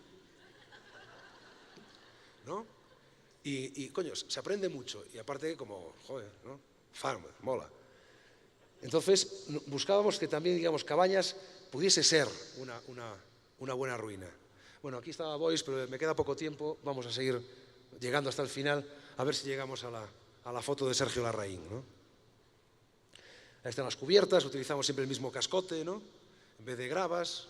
¿no? Y coño, se aprende mucho. Y aparte, como, joder, ¿no? Farm, mola. Entonces, buscábamos que también, digamos, Cabañas pudiese ser una buena ruina. Bueno, aquí estaba Bois, pero me queda poco tiempo. Vamos a seguir llegando hasta el final, a ver si llegamos a la foto de Sergio Larraín, ¿no? Ahí están las cubiertas, utilizamos siempre el mismo cascote, ¿no?, en vez de gravas,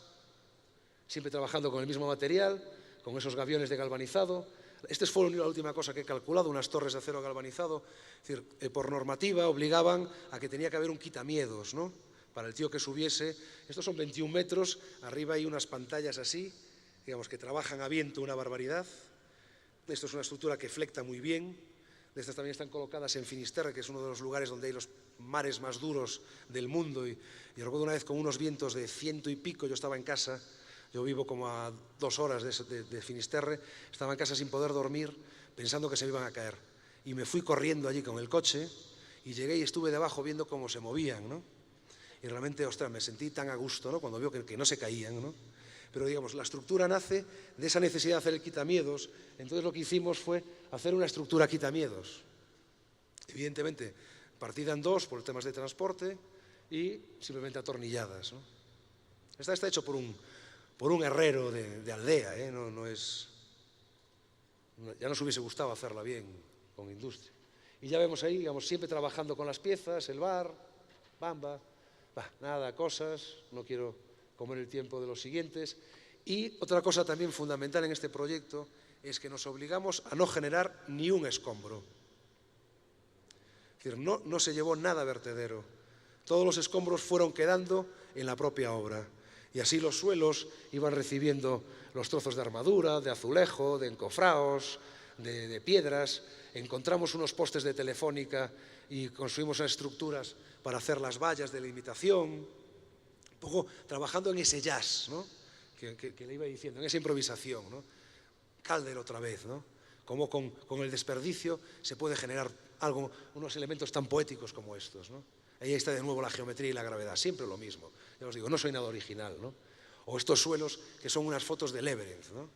siempre trabajando con el mismo material, con esos gaviones de galvanizado. Esta fue la última cosa que he calculado, unas torres de acero galvanizado. Es decir, por normativa obligaban a que tenía que haber un quitamiedos, ¿no?, para el tío que subiese. Estos son 21 metros, arriba hay unas pantallas así, digamos, que trabajan a viento una barbaridad. Esto es una estructura que flecta muy bien. Estas también están colocadas en Finisterre, que es uno de los lugares donde hay los mares más duros del mundo. Y recuerdo una vez con unos vientos de 100 y pico, yo estaba en casa. Yo vivo como a 2 horas de Finisterre, estaba en casa sin poder dormir, pensando que se me iban a caer. Y me fui corriendo allí con el coche y llegué y estuve debajo viendo cómo se movían, ¿no? Y realmente, ostras, me sentí tan a gusto, ¿no?, cuando vio que no se caían, ¿no? Pero, digamos, la estructura nace de esa necesidad de hacer el quitamiedos. Entonces lo que hicimos fue hacer una estructura quitamiedos. Evidentemente, partida en dos por temas de transporte y simplemente atornilladas, ¿no? Esta está hecho por un herrero de aldea, ¿eh? Ya nos hubiese gustado hacerla bien con industria. Y ya vemos ahí, digamos, siempre trabajando con las piezas, el bar, bamba, nada, cosas, no quiero comer el tiempo de los siguientes. Y otra cosa también fundamental en este proyecto es que nos obligamos a no generar ni un escombro. Es decir, no se llevó nada a vertedero. Todos los escombros fueron quedando en la propia obra. Y así los suelos iban recibiendo los trozos de armadura, de azulejo, de encofrados, de piedras. Encontramos unos postes de telefónica y construimos unas estructuras para hacer las vallas de limitación. Un poco trabajando en ese jazz, ¿no?, que le iba diciendo, en esa improvisación, ¿no? Calder otra vez, ¿no? Cómo con el desperdicio se puede generar algo, unos elementos tan poéticos como estos, ¿no? Ahí está de nuevo la geometría y la gravedad, siempre lo mismo. Ya os digo, no soy nada original, ¿no? O estos suelos que son unas fotos del Everest, ¿no?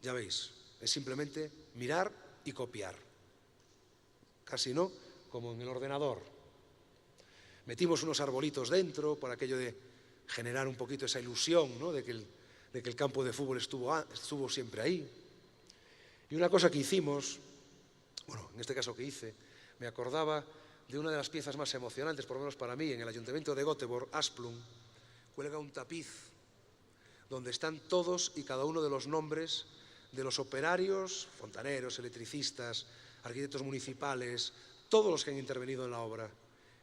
Ya veis, es simplemente mirar y copiar. Casi no, como en el ordenador. Metimos unos arbolitos dentro por aquello de generar un poquito esa ilusión, ¿no?, de que el campo de fútbol estuvo siempre ahí. Y una cosa que hicimos, bueno, en este caso que hice, me acordaba de una de las piezas más emocionantes, por lo menos para mí, en el Ayuntamiento de Göteborg, Asplund, cuelga un tapiz donde están todos y cada uno de los nombres de los operarios, fontaneros, electricistas, arquitectos municipales, todos los que han intervenido en la obra.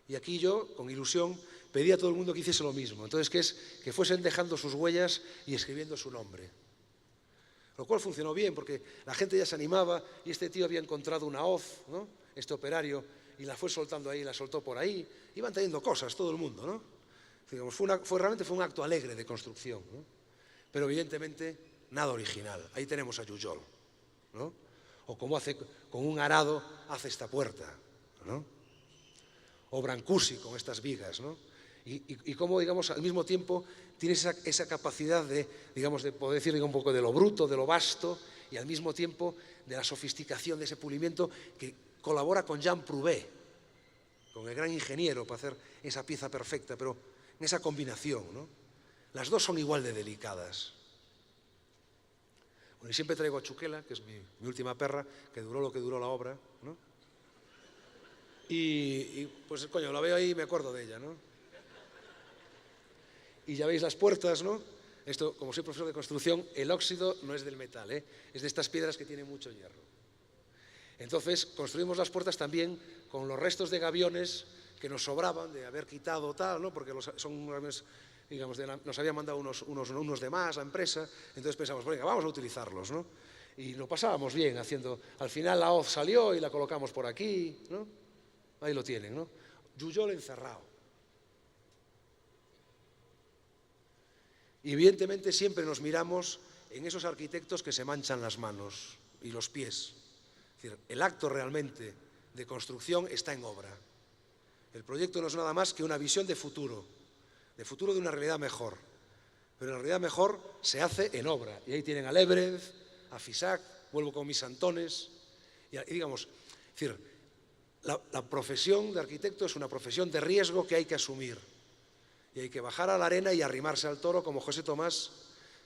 Y aquí yo, con ilusión, pedí a todo el mundo que hiciese lo mismo. Entonces, que fuesen dejando sus huellas y escribiendo su nombre. Lo cual funcionó bien, porque la gente ya se animaba y este tío había encontrado una hoz, ¿no?, este operario, y la fue soltando ahí, la soltó por ahí. Iban trayendo cosas, todo el mundo, ¿no? Digamos, realmente fue un acto alegre de construcción, ¿no? Pero evidentemente nada original. Ahí tenemos a Jujol, ¿no? O cómo con un arado hace esta puerta, ¿no? O Brancusi con estas vigas, ¿no? Y cómo, digamos, al mismo tiempo tiene esa capacidad de, digamos, de poder decir un poco de lo bruto, de lo vasto, y al mismo tiempo de la sofisticación de ese pulimiento que colabora con Jean Prouvé, con el gran ingeniero, para hacer esa pieza perfecta, pero en esa combinación, ¿no? Las dos son igual de delicadas. Bueno, y siempre traigo a Chuquela, que es mi última perra, que duró lo que duró la obra, ¿no? Y pues, coño, la veo ahí y me acuerdo de ella, ¿no? Y ya veis las puertas, ¿no? Esto, como soy profesor de construcción, el óxido no es del metal, ¿eh? Es de estas piedras que tienen mucho hierro. Entonces, construimos las puertas también con los restos de gaviones que nos sobraban de haber quitado tal, ¿no? Porque son gaviones, digamos, nos habían mandado unos de más a empresa, entonces pensamos, venga, vamos a utilizarlos, ¿no? Y lo pasábamos bien haciendo, al final la hoz salió y la colocamos por aquí, ¿no? Ahí lo tienen, ¿no? Lluyol encerrado. Y evidentemente siempre nos miramos en esos arquitectos que se manchan las manos y los pies. Es decir, el acto realmente de construcción está en obra. El proyecto no es nada más que una visión de futuro de una realidad mejor. Pero la realidad mejor se hace en obra. Y ahí tienen a Lebrez, a Fisac, vuelvo con mis Antones. Y digamos, es decir, la profesión de arquitecto es una profesión de riesgo que hay que asumir. Y hay que bajar a la arena y arrimarse al toro como José Tomás.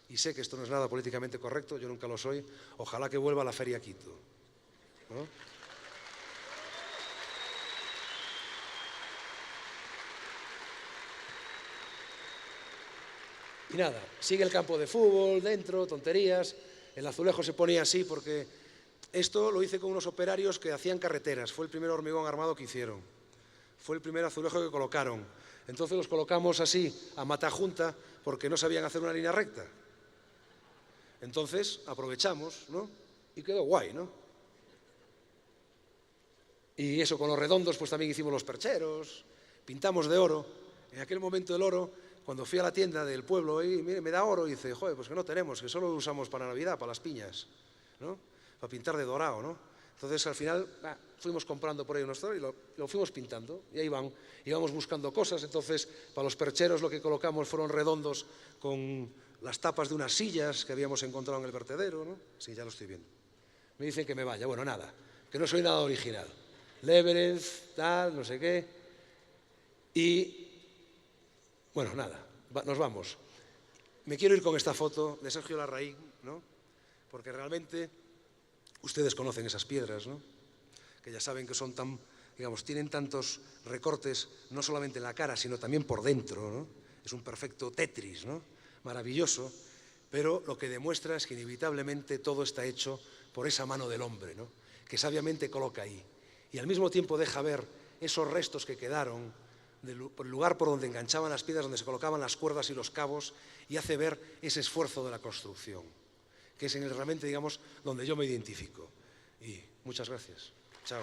Y sé que esto no es nada políticamente correcto, yo nunca lo soy. Ojalá que vuelva a la Feria Quito, ¿no? Y nada, sigue el campo de fútbol dentro, tonterías. El azulejo se ponía así porque esto lo hice con unos operarios que hacían carreteras. Fue el primer hormigón armado que hicieron. Fue el primer azulejo que colocaron. Entonces los colocamos así, a matajunta, porque no sabían hacer una línea recta. Entonces aprovechamos, ¿no? Y quedó guay, ¿no? Y eso, con los redondos, pues también hicimos los percheros, pintamos de oro. En aquel momento el oro, cuando fui a la tienda del pueblo y mire, me da oro, y dice, joder, pues que no tenemos, que solo lo usamos para Navidad, para las piñas, ¿no? Para pintar de dorado, ¿no? Entonces al final fuimos comprando por ahí unos toros y lo fuimos pintando. Y ahí íbamos buscando cosas. Entonces para los percheros lo que colocamos fueron redondos con las tapas de unas sillas que habíamos encontrado en el vertedero, ¿no? Sí, ya lo estoy viendo. Me dicen que me vaya. Bueno, nada, que no soy nada original. Lebrez, tal, no sé qué. Y bueno, nada, nos vamos. Me quiero ir con esta foto de Sergio Larraín, ¿no? Porque realmente ustedes conocen esas piedras, ¿no? Que ya saben que son tan, digamos, tienen tantos recortes, no solamente en la cara, sino también por dentro, ¿no? Es un perfecto Tetris, ¿no? Maravilloso, pero lo que demuestra es que inevitablemente todo está hecho por esa mano del hombre, ¿no? Que sabiamente coloca ahí. Y al mismo tiempo deja ver esos restos que quedaron del lugar por donde enganchaban las piedras, donde se colocaban las cuerdas y los cabos, y hace ver ese esfuerzo de la construcción, que es en el realmente, digamos, donde yo me identifico. Y muchas gracias. Chao.